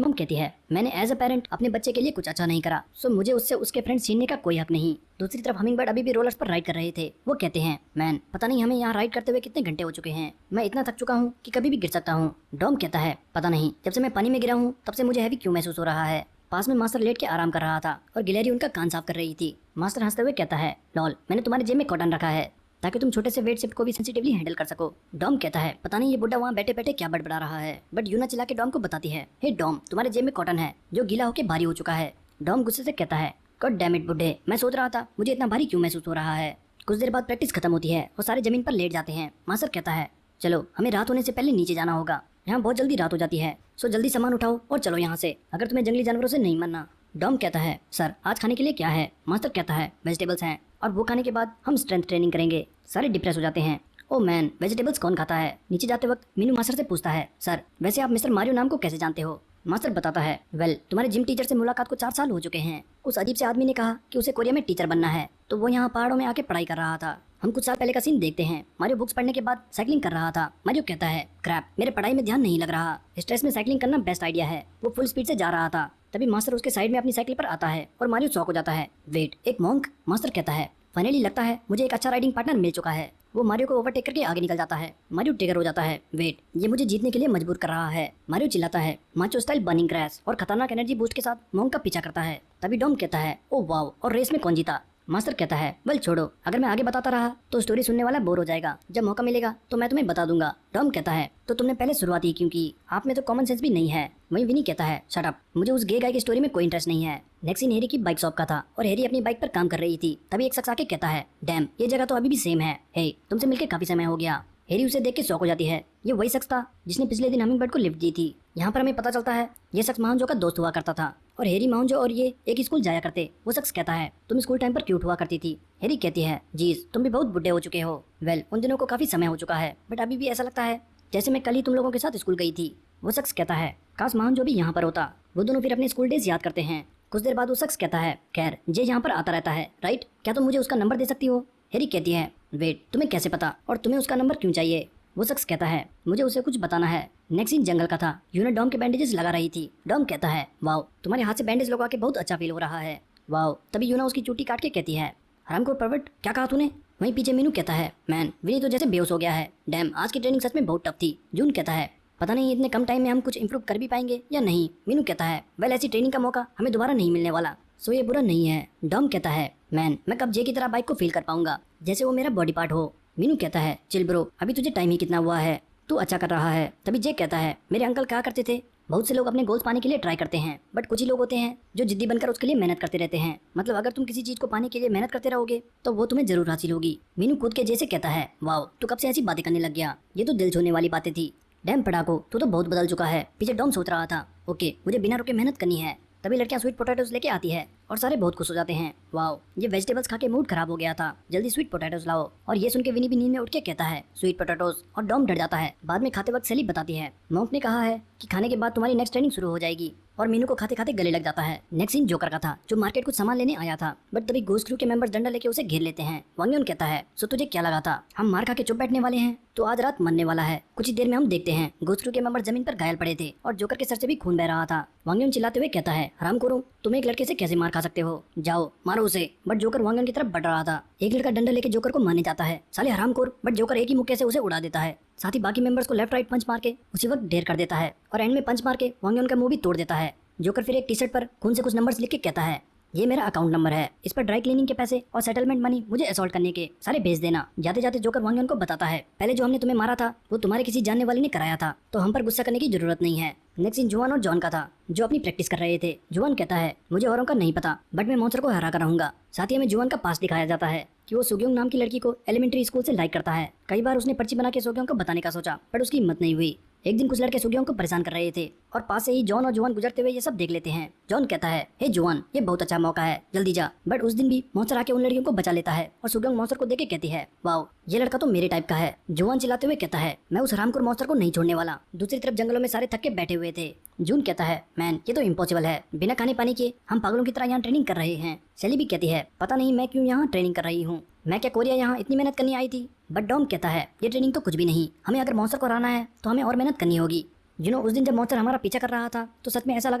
मॉम कहती है, मैंने एज अ पेरेंट अपने बच्चे के लिए कुछ अच्छा नहीं करा, सो मुझे उससे उसके फ्रेंड्स छीनने का कोई हक नहीं। दूसरी तरफ हमिंग बर्ड अभी भी रोलर्स पर राइड कर रहे थे। वो कहते हैं, मैन पता नहीं हमें यहाँ राइड करते हुए कितने घंटे हो चुके हैं, मैं इतना थक चुका हूँ कि कभी भी गिर सकता हूँ। डॉम कहता है, पता नहीं जब से मैं पानी में गिरा हूँ तब से मुझे हैवी क्यों महसूस हो रहा है। पास में मास्टर लेट के आराम कर रहा था और गिलहरी उनका कान साफ कर रही थी। मास्टर हंसते हुए कहता है, लॉल मैंने तुम्हारे जेब में कॉटन रखा है ताकि तुम छोटे से वेट शिफ्ट को भी सेंसिटिवली हैंडल कर सको। डॉम कहता है, पता नहीं ये बुड्ढा वहाँ बैठे बैठे क्या बड़बड़ा रहा है। बट यूना चिल्ला के डॉम को बताती है, हे डॉम तुम्हारे जेब में कॉटन है जो गीला होकर भारी हो चुका है। डॉम गुस्से से कहता है, गॉड डैम इट बुड्ढे, मैं सोच रहा था मुझे इतना भारी क्यों महसूस हो रहा है। कुछ देर बाद प्रैक्टिस खत्म होती है और सारे जमीन पर लेट जाते हैं। मास्टर कहता है, चलो हमें रात होने से पहले नीचे जाना होगा, यहाँ बहुत जल्दी रात हो जाती है, सो जल्दी सामान उठाओ और चलो यहाँ से, अगर तुम्हें जंगली जानवरों से नहीं मरना। डॉम कहता है, सर आज खाने के लिए क्या है? मास्टर कहता है, वेजिटेबल्स हैं और वो खाने के बाद हम स्ट्रेंथ ट्रेनिंग करेंगे। सारे डिप्रेस हो जाते हैं। ओ मैन वेजिटेबल्स कौन खाता है? नीचे जाते वक्त मीनू मास्टर से पूछता है, सर वैसे आप मिस्टर मारियो नाम को कैसे जानते हो? मास्टर बताता है, वेल तुम्हारे जिम टीचर से मुलाकात को 4 साल हो चुके हैं। उस अजीब से आदमी ने कहा कि उसे कोरिया में टीचर बनना है, तो वो यहाँ पहाड़ों में आके पढ़ाई कर रहा था। हम कुछ साल पहले का सीन देखते हैं। मारियो बुक्स पढ़ने के बाद साइकिलिंग कर रहा था। मारियो कहता है, क्रैप मेरे पढ़ाई में ध्यान नहीं लग रहा, स्ट्रेस में साइकिलिंग करना बेस्ट आइडिया है। वो फुल स्पीड से जा रहा था, तभी मास्टर उसके साइड में अपनी साइकिल पर आता है और मारियो शॉक हो जाता है। वेट एक मॉन्क? मास्टर कहता है, फाइनली लगता है मुझे एक अच्छा राइडिंग पार्टनर मिल चुका है। वो मारियो को ओवरटेक करके आगे निकल जाता है। मारियो ट्रिगर हो जाता है, वेट ये मुझे जीतने के लिए मजबूर कर रहा है। मारियो चिल्लाता है, माचो स्टाइल बर्निंग क्रैश और खतरनाक एनर्जी बूस्ट के साथ मॉन्क का पीछा करता है। तभी डॉम कहता है, ओ वाओ, और रेस में कौन जीता? मास्टर कहता है, वेल छोड़ो, अगर मैं आगे बताता रहा तो स्टोरी सुनने वाला बोर हो जाएगा, जब मौका मिलेगा तो मैं तुम्हें बता दूंगा। डॉम कहता है, तो तुमने पहले शुरुआत ही क्यों की? आप में तो कॉमन सेंस भी नहीं है। वहीं विनी कहता है, शट अप, मुझे उस गे गाय की स्टोरी में कोई इंटरेस्ट नहीं है। नेक्स्ट सीन हेरी की बाइक शॉप का था और हेरी अपनी बाइक पर काम कर रही थी। तभी एक शख्स आके कहता है, डैम ये जगह तो अभी भी सेम है, हे तुमसे मिलकर काफी समय हो गया। हेरी उसे देख के शॉक हो जाती है। ये वही शख्स था जिसने पिछले दिन हमिंग बर्ड को लिफ्ट दी थी। यहाँ पर हमें पता चलता है ये शख्स माउंजो का दोस्त हुआ करता था और हेरी माउंजो और ये एक ही स्कूल जाया करते। वो शख्स कहता है, तुम स्कूल टाइम पर क्यूट हुआ करती थी। हेरी कहती है, जीज तुम भी बहुत बुढ़े हो चुके हो। वेल उन दिनों को काफी समय हो चुका है, बट अभी भी ऐसा लगता है जैसे मैं कल ही तुम लोगों के साथ स्कूल गई थी। वो शख्स कहता है, काश माउंजो भी यहाँ पर होता। वो दोनों फिर अपने स्कूल डेज याद करते हैं। कुछ देर बाद वो शख्स कहता है, खैर जे यहाँ पर आता रहता है राइट, क्या तुम मुझे उसका नंबर दे सकती हो? हेरी कहती है, वेट तुम्हें कैसे पता और तुम्हें उसका नंबर क्यों चाहिए? वो शख्स कहता है, मुझे उसे कुछ बताना है। नेक्स्ट सीन जंगल का था। यूना डॉम के बैंडेजेस लगा रही थी। डॉम कहता है, वाओ तुम्हारे हाथ से बैंडेज लगा के बहुत अच्छा फील हो रहा है। वाओ तभी यूना उसकी चूटी काट के कहती है, हरामखोर परवट क्या कहा तूने? वहीं पीछे मीनू कहता है, मैन विनी तो जैसे बेहोश हो गया है। डैम आज की ट्रेनिंग सच में बहुत टफ थी। जून कहता है, पता नहीं इतने कम टाइम में हम कुछ इंप्रूव कर भी पाएंगे या नहीं। मीनू कहता है, वेल ऐसी ट्रेनिंग का मौका हमें दोबारा नहीं मिलने वाला, सो ये बुरा नहीं है। डॉम कहता है, मैन मैं कब जे की तरह बाइक को फील कर पाऊंगा जैसे वो मेरा बॉडी पार्ट हो। मीनू कहता है, चिल ब्रो अभी तुझे टाइम ही कितना हुआ है, तू अच्छा कर रहा है। तभी जे कहता है, मेरे अंकल कहा करते थे बहुत से लोग अपने गोल्स पाने के लिए ट्राई करते हैं, बट कुछ ही लोग होते हैं जो जिद्दी बनकर उसके लिए मेहनत करते रहते हैं। मतलब अगर तुम किसी चीज को पाने के लिए मेहनत करते रहोगे तो वो तुम्हें जरूर हासिल होगी। मीनू कूद के जे से कहता है, वाओ तू कब से ऐसी बातें करने लग गया, ये तो दिल छूने वाली बातें थी। डैम पढ़ाको तू तो बहुत बदल चुका है। पीछे डॉम सोच रहा था, ओके मुझे बिना रुके मेहनत करनी है। तभी लड़कियां स्वीट पोटैटोस लेके आती है और सारे बहुत खुश हो जाते हैं। वाओ ये वेजिटेबल्स खा के मूड खराब हो गया था, जल्दी स्वीट पोटैटोस लाओ। और ये सुन के विनी भी नींद में उठ के कहता है, स्वीट पोटैटोस, और डॉम डर जाता है। बाद में खाते वक्त सेली बताती है, मॉन्क ने कहा है कि खाने के बाद तुम्हारी नेक्स्ट ट्रेनिंग शुरू हो जाएगी। और मीनू को खाते खाते गले लग जाता है। नेक्स्ट सीन जोकर का था जो मार्केट कुछ सामान लेने आया था, बट तभी गोस्ट क्रू के मेंबर्स डंडा लेके उसे घेर लेते हैं। वांगयोन कहता है, सो तुझे क्या लगा था हम मार खा के चुप बैठने वाले हैं? तो आज रात मरने वाला है। कुछ ही देर में हम देखते हैं गोस्ट क्रू के मेंबर जमीन पर घायल पड़े थे और जोकर के सर से भी खून बह रहा था। वांगयोन चिल्लाते हुए कहता है, हरामखोरों तुम एक लड़के से कैसे मार खा सकते हो, जाओ मारो उसे। बट जोकर वांगयोन की तरफ बढ़ रहा था। एक लड़का डंडा लेके जोकर को मारने जाता है, साले हरामखोर, बट जोकर एक ही मुक्के से उसे उड़ा देता है। साथ ही बाकी मेंबर्स को लेफ्ट राइट पंच मार के उसी वक्त ढेर कर देता है और एंड में पंच मार के वांगयोन का मुंह भी तोड़ देता है। जोकर फिर एक टी शर्ट पर खून से कुछ नंबर्स लिख के कहता है, ये मेरा अकाउंट नंबर है, इस पर ड्राई क्लीनिंग के पैसे और सेटलमेंट मनी मुझे असॉल्ट करने के सारे भेज देना। जाते जाते जोकर वांगयोन को बताता है, पहले जो हमने तुम्हें मारा था वो तुम्हारे किसी जानने वाले ने कराया था, तो हम पर गुस्सा करने की जरूरत नहीं है। नेक्स्ट सीन जुआन और जॉन का था जो अपनी प्रैक्टिस कर रहे थे। जुआन कहता है, मुझे औरों का नहीं पता बट मैं मॉन्स्टर को हरा कर रहूंगा। साथ ही हमें जुआन का पास दिखाया जाता है कि वो सुग्योंग नाम की लड़की को एलिमेंट्री स्कूल से लाइक करता है। कई बार उसने पर्ची बना के सुग्योंग को बताने का सोचा बट उसकी हिम्मत नहीं हुई। एक दिन कुछ लड़के सुगियों को परेशान कर रहे थे और पास से ही जॉन और जोआन गुजरते हुए ये सब देख लेते हैं। जॉन कहता है, हे जोआन, ये बहुत अच्छा मौका है, जल्दी जा। बट उस दिन भी मॉन्स्टर आके उन लड़कियों को बचा लेता है और सुगंग मॉन्स्टर को देख के कहती है, वाओ, ये लड़का तो मेरे टाइप का है। जोआन चिल्लाते हुए कहता है, मैं उस हरामखोर मॉन्स्टर को नहीं छोड़ने वाला। दूसरी तरफ जंगलों में सारे थक के बैठे हुए थे। जून कहता है, मैन, ये तो इम्पॉसिबल है, बिना खाने पानी के हम पागलों की तरह यहाँ ट्रेनिंग कर रहे हैं। सेली भी कहती है, पता नहीं मैं क्यों यहाँ ट्रेनिंग कर रही हूँ, मैं क्या कोरिया यहाँ इतनी मेहनत करनी आई थी। बट डॉम कहता है, ये ट्रेनिंग तो कुछ भी नहीं, हमें अगर मॉन्स्टर को हराना है तो हमें और मेहनत करनी होगी। उस दिन जब मॉन्स्टर हमारा पीछा कर रहा था तो सच में ऐसा लग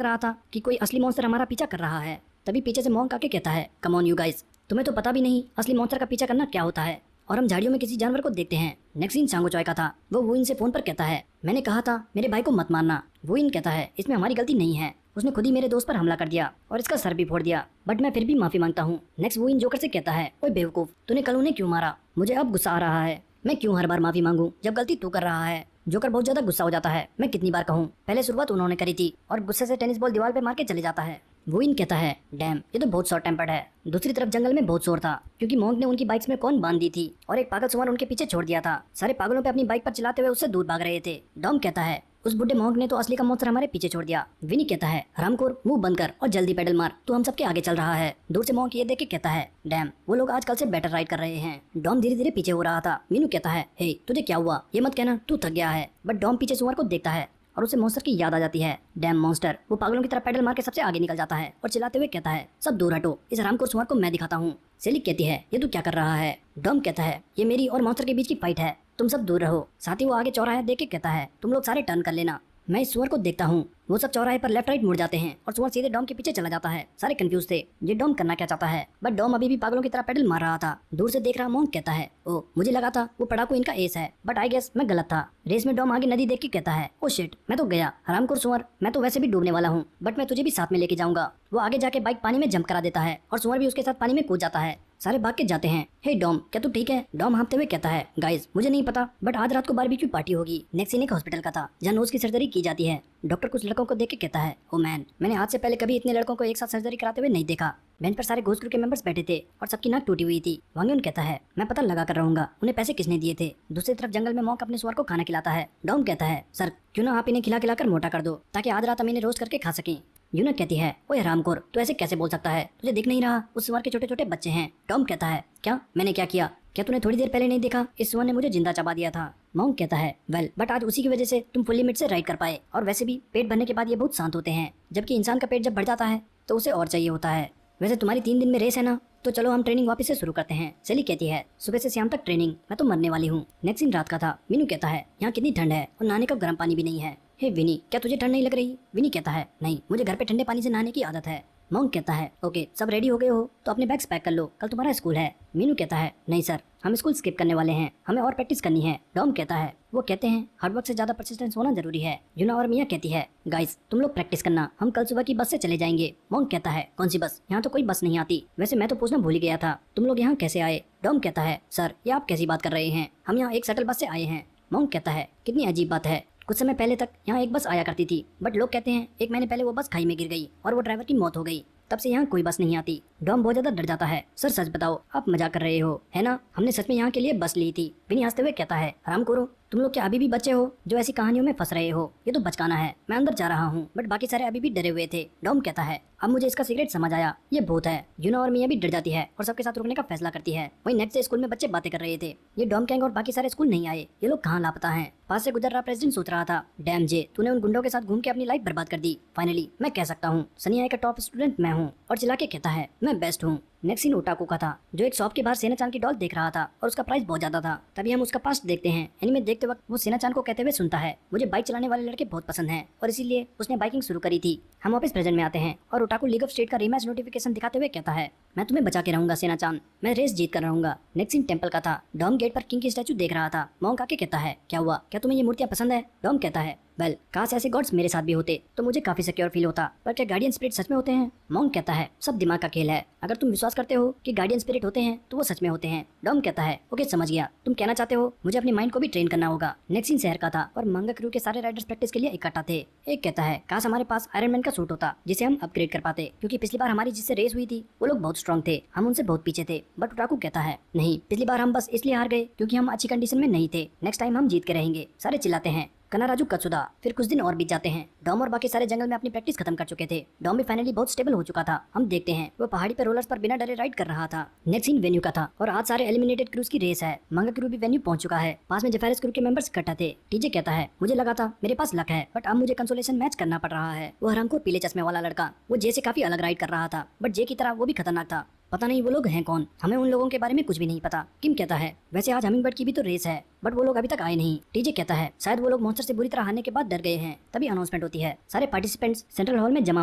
रहा था कि कोई असली मॉन्स्टर हमारा पीछा कर रहा है। तभी पीछे से मॉन्क आके कहता है, कम ऑन यू गाइस, तुम्हें तो पता भी नहीं असली मॉन्स्टर का पीछा करना क्या होता है। और हम झाड़ियों में किसी जानवर को देखते हैं। नेक्स्ट सीन सांगो चॉय का था। वो वुइन से फोन पर कहता है, मैंने कहा था मेरे भाई को मत मारना। वुइन कहता है, इसमें हमारी गलती नहीं है, उसने खुद ही मेरे दोस्त पर हमला कर दिया और इसका सर भी फोड़ दिया, बट मैं फिर भी माफी मांगता हूँ। नेक्स्ट वुइन जोकर से कहता है, ओए बेवकूफ, तूने कल उन्हें क्यों मारा? मुझे अब गुस्सा आ रहा है, मैं क्यों हर बार माफी मांगू जब गलती तू कर रहा है। जोकर बहुत ज्यादा गुस्सा हो जाता है, मैं कितनी बार कहूँ, पहले शुरुआत उन्होंने करी थी, और गुस्से से टेनिस बॉल दीवार पे मार के चले जाता है। वुइन कहता है, डैम, ये तो बहुत शॉर्ट टेम्पर्ड है। दूसरी तरफ जंगल में बहुत शोर था क्योंकि मॉन्क ने उनकी बाइक्स में कौन बांध दी थी और एक पागल सुअर उनके पीछे छोड़ दिया था। सारे पागलों पे अपनी बाइक पर चलाते हुए उससे दूर भाग रहे थे। डॉम कहता है, उस बुढ़े मॉन्क ने तो असली का मॉन्स्टर हमारे पीछे छोड़ दिया। विनी कहता है, हरामखोर, मुंह बंद कर और जल्दी पेडल मार, तू हम सबके आगे चल रहा है। दूर से मॉन्क ये देख के कहता है, डैम, वो लोग आजकल से बेटर राइड कर रहे हैं। डॉम धीरे धीरे पीछे हो रहा था। विनू कहता है, हे, तुझे क्या हुआ? ये मत कहना तू थक गया है। बट डॉम पीछे सुअर को देखता है और उसे मॉन्स्टर की याद आ जाती है। Dam monster. वो पागलों की तरह पेडल मार के सबसे आगे निकल जाता है और चिल्लाते हुए कहता है, सब दूर हटो, इस हरामखोर सुअर को मैं दिखाता हूँ। सेली कहती है, ये तू क्या कर रहा है? डॉम कहता है, ये मेरी और मॉन्स्टर के बीच की फाइट है, तुम सब दूर रहो। साथ ही वो आगे चौराहा देख के कहता है, तुम लोग सारे टर्न कर लेना। मैं इस सुअर को देखता हूँ। वो सब चौराहे पर लेफ्ट राइट मुड़ जाते हैं और सुअर सीधे डॉम के पीछे चला जाता है। सारे कंफ्यूज थे, ये डॉम करना क्या चाहता है। बट डॉम अभी भी पागलों की तरह पेडल मार रहा था। दूर से देख रहा मॉन्क कहता है, ओ, मुझे लगा था वो पड़ाकू इनका एस है, बट आई गेस मैं गलत था। रेस में डॉम आगे नदी देख के कहता है, ओ शिट, मैं तो गया। हरामखोर सुअर, मैं तो वैसे भी डूबने वाला हूँ, बट मैं तुझे भी साथ में लेके जाऊंगा। वो आगे जाके बाइक पानी में जंप करा देता है और सुअर भी उसके साथ पानी में कूद जाता है। सारे भाग के जाते हैं। हे डॉम, क्या तू ठीक है? डॉम हाँफते हुए कहता है, गाइस, मुझे नहीं पता, बट आज रात को बारबेक्यू पार्टी होगी। नेक्स्ट सीन एक हॉस्पिटल का था जहाँ नोज की सर्जरी की जाती है। डॉक्टर कुछ लड़कों को देख के कहता है, ओ मैन, मैंने आज से पहले कभी इतने लड़कों को एक साथ सर्जरी कराते हुए नहीं देखा। बेंच पर सारे घोस्ट क्रू के मेंबर्स बैठे थे और सबकी नाक टूटी हुई थी। वांग्यून कहता है, मैं पता लगा कर रहूंगा उन्हें पैसे किसने दिए थे। दूसरी तरफ जंगल में मॉन्क अपने सुअर को खाना खिलाता है। डॉम कहता है, सर, क्यों ना आप इन्हें खिला खिलाकर मोटा कर दो ताकि आज रात हम इन्हें रोस्ट करके खा सकें। यूनक कहती है, ओए हरामखोर, तू ऐसे कैसे बोल सकता है? तुझे दिख नहीं रहा उस सुअर के छोटे छोटे बच्चे हैं? टॉम कहता है, क्या मैंने क्या किया? क्या तूने थोड़ी देर पहले नहीं देखा? इस सुअर ने मुझे जिंदा चबा दिया था। मॉन्क कहता है, वेल, बट आज उसी की वजह से तुम फुल लिमिट से राइड कर पाए, और वैसे भी पेट भरने के बाद ये बहुत शांत होते हैं, जबकि इंसान का पेट जब भर जाता है तो उसे और चाहिए होता है। वैसे तुम्हारी 3 दिन में रेस है ना, तो चलो हम ट्रेनिंग वापस से शुरू करते हैं। सेली कहती है, सुबह से शाम तक ट्रेनिंग, मैं तो मरने वाली हूँ। नेक्स्ट दिन रात का था। विनू कहता है, यहाँ कितनी ठंड है और नहाने का गर्म पानी भी नहीं है। हे विनी, क्या तुझे ठंड नहीं लग रही? विनी कहता है, नहीं, मुझे घर पे ठंडे पानी से नहाने की आदत है। मॉन्क कहता है, ओके, सब रेडी हो गए हो तो अपने बैग्स पैक कर लो, कल तुम्हारा स्कूल है। मीनू कहता है, नहीं सर, हम स्कूल स्किप करने वाले हैं, हमें और प्रैक्टिस करनी है। डॉम कहता है, वो कहते हैं हार्डवर्क से ज्यादा परसिस्टेंस होना जरूरी है। यूना और मिया कहती है, गाइस, तुम लोग प्रैक्टिस करना, हम कल सुबह की बस से चले जाएंगे। मॉन्क कहता है, कौन सी बस? यहाँ तो कोई बस नहीं आती। वैसे मैं तो पूछना भूल ही गया था, तुम लोग यहाँ कैसे आए? डॉम कहता है, सर, ये आप कैसी बात कर रहे हैं, हम यहाँ एक शटल बस से आए हैं। मॉन्क कहता है, कितनी अजीब बात है, कुछ समय पहले तक यहाँ एक बस आया करती थी, बट लोग कहते हैं 1 महीने पहले वो बस खाई में गिर गई और वो ड्राइवर की मौत हो गई, तब से यहाँ कोई बस नहीं आती। डॉम बहुत ज्यादा डर जाता है। सर सच बताओ, आप मजाक कर रहे हो, है ना? हमने सच में यहाँ के लिए बस ली थी। विनी हंसते हुए कहता है, हरामखोरो, तुम लोग क्या अभी भी बच्चे हो जो ऐसी कहानियों में फंस रहे हो? ये तो बचकाना है। मैं अंदर जा रहा हूँ, बट बाकी सारे अभी भी डरे हुए थे। डॉम कहता है, अब मुझे इसका सीक्रेट समझ आया, ये भूत है। यूना और मिया भी डर जाती है और सबके साथ रुकने का फैसला करती है। वहीं नेक्स्ट डे स्कूल में बच्चे बातें कर रहे थे। ये डॉम गैंग और बाकी सारे स्कूल नहीं आए, ये लोग कहाँ लापता हैं। पास से गुजर रहा प्रेसिडेंट सोच रहा था, डैम जे, तूने उन गुंडों के साथ घूम के अपनी लाइफ बर्बाद कर दी। फाइनली मैं कह सकता हूँ सनिया का टॉप स्टूडेंट मैं हूँ, और चिल्ला के कहता है, मैं बेस्ट हूँ। नेक्स्ट सीन ओटाकू का था, जो एक शॉप के बाहर सेना-चान की डॉल देख रहा था और उसका प्राइस बहुत ज्यादा था। तभी हम उसका पास्ट देखते हैं। एनीमे देखते वक्त वो सेना-चान को कहते हुए सुनता है, मुझे बाइक चलाने वाले लड़के बहुत पसंद हैं और इसीलिए उसने बाइकिंग शुरू करी थी। हम वापस प्रेजेंट में आते हैं और ओटाकू लीग ऑफ स्टेट का रीमैच नोटिफिकेशन दिखाते हुए कहता है, मैं तुम्हें बचा के रहूंगा सेना-चान, मैं रेस जीत कर रहूंगा। नेक्स्ट सीन टेंपल का था। डॉम गेट पर किंग की स्टैचू देख रहा था। मॉन्क आके कहता है, क्या हुआ, क्या तुम्हें ये मूर्तियां पसंद है? डॉम कहता है, वेल, काश ऐसे गॉड्स मेरे साथ भी होते तो मुझे काफी सिक्योर फील होता, पर क्या गार्डियन स्पिरिट सच में होते हैं? मॉन्क कहता है, सब दिमाग का खेल है, अगर तुम विश्वास करते हो कि गार्डियन स्पिरिट होते हैं तो वो सच में होते हैं। डॉम कहता है, ओके समझ गया, तुम कहना चाहते हो मुझे अपनी माइंड को भी ट्रेन करना होगा। नेक्स्ट सीन शहर का था और मंगा क्रू के सारे राइडर्स प्रैक्टिस के लिए इकट्ठा थे। एक कहता है, काश हमारे पास आयरन मैन का सूट होता जिसे हम अपग्रेड कर पाते, क्योंकि पिछली बार हमारी जिससे रेस हुई थी वो लोग बहुत स्ट्रॉन्ग थे, हम उनसे बहुत पीछे थे। बट ओटाकू कहता है, नहीं, पिछली बार हम बस इसलिए हार गए क्योंकि हम अच्छी कंडीशन में नहीं थे, नेक्स्ट टाइम हम जीत के रहेंगे। सारे चिल्लाते हैं, कनाराजू कत्सुदा। फिर कुछ दिन और बीत जाते हैं। डॉम और बाकी सारे जंगल में अपनी प्रैक्टिस खत्म कर चुके थे। डॉम भी फाइनली बहुत स्टेबल हो चुका था। हम देखते हैं वो पहाड़ी पर रोलर्स पर बिना डरे राइड कर रहा था। नेक्स्ट सीन वेन्यू का था और आज सारे एलिमिनेटेड क्रूज की रेस है। मंगा क्रू भी वेन्यू पहुंच चुका है। पास में जेफायरस क्रू के मेंबर्स इकट्ठा थे। टीजे कहता है मुझे लगा था मेरे पास लक है, बट अब मुझे कंसोलेशन मैच करना पड़ रहा है। वो हरामखोर पीले चश्मे वाला लड़का, वो जे से काफी अलग राइड कर रहा था, बट जे की तरह वो भी खतरनाक था। पता नहीं वो लोग हैं कौन, हमें उन लोगों के बारे में कुछ भी नहीं पता। किम कहता है वैसे आज हमिंगबर्ड की भी तो रेस है, बट वो लोग अभी तक आए नहीं। टीजे कहता है शायद वो लोग मॉन्स्टर से बुरी तरह हारने के बाद डर गए हैं। तभी अनाउंसमेंट होती है सारे पार्टिसिपेंट्स सेंट्रल हॉल में जमा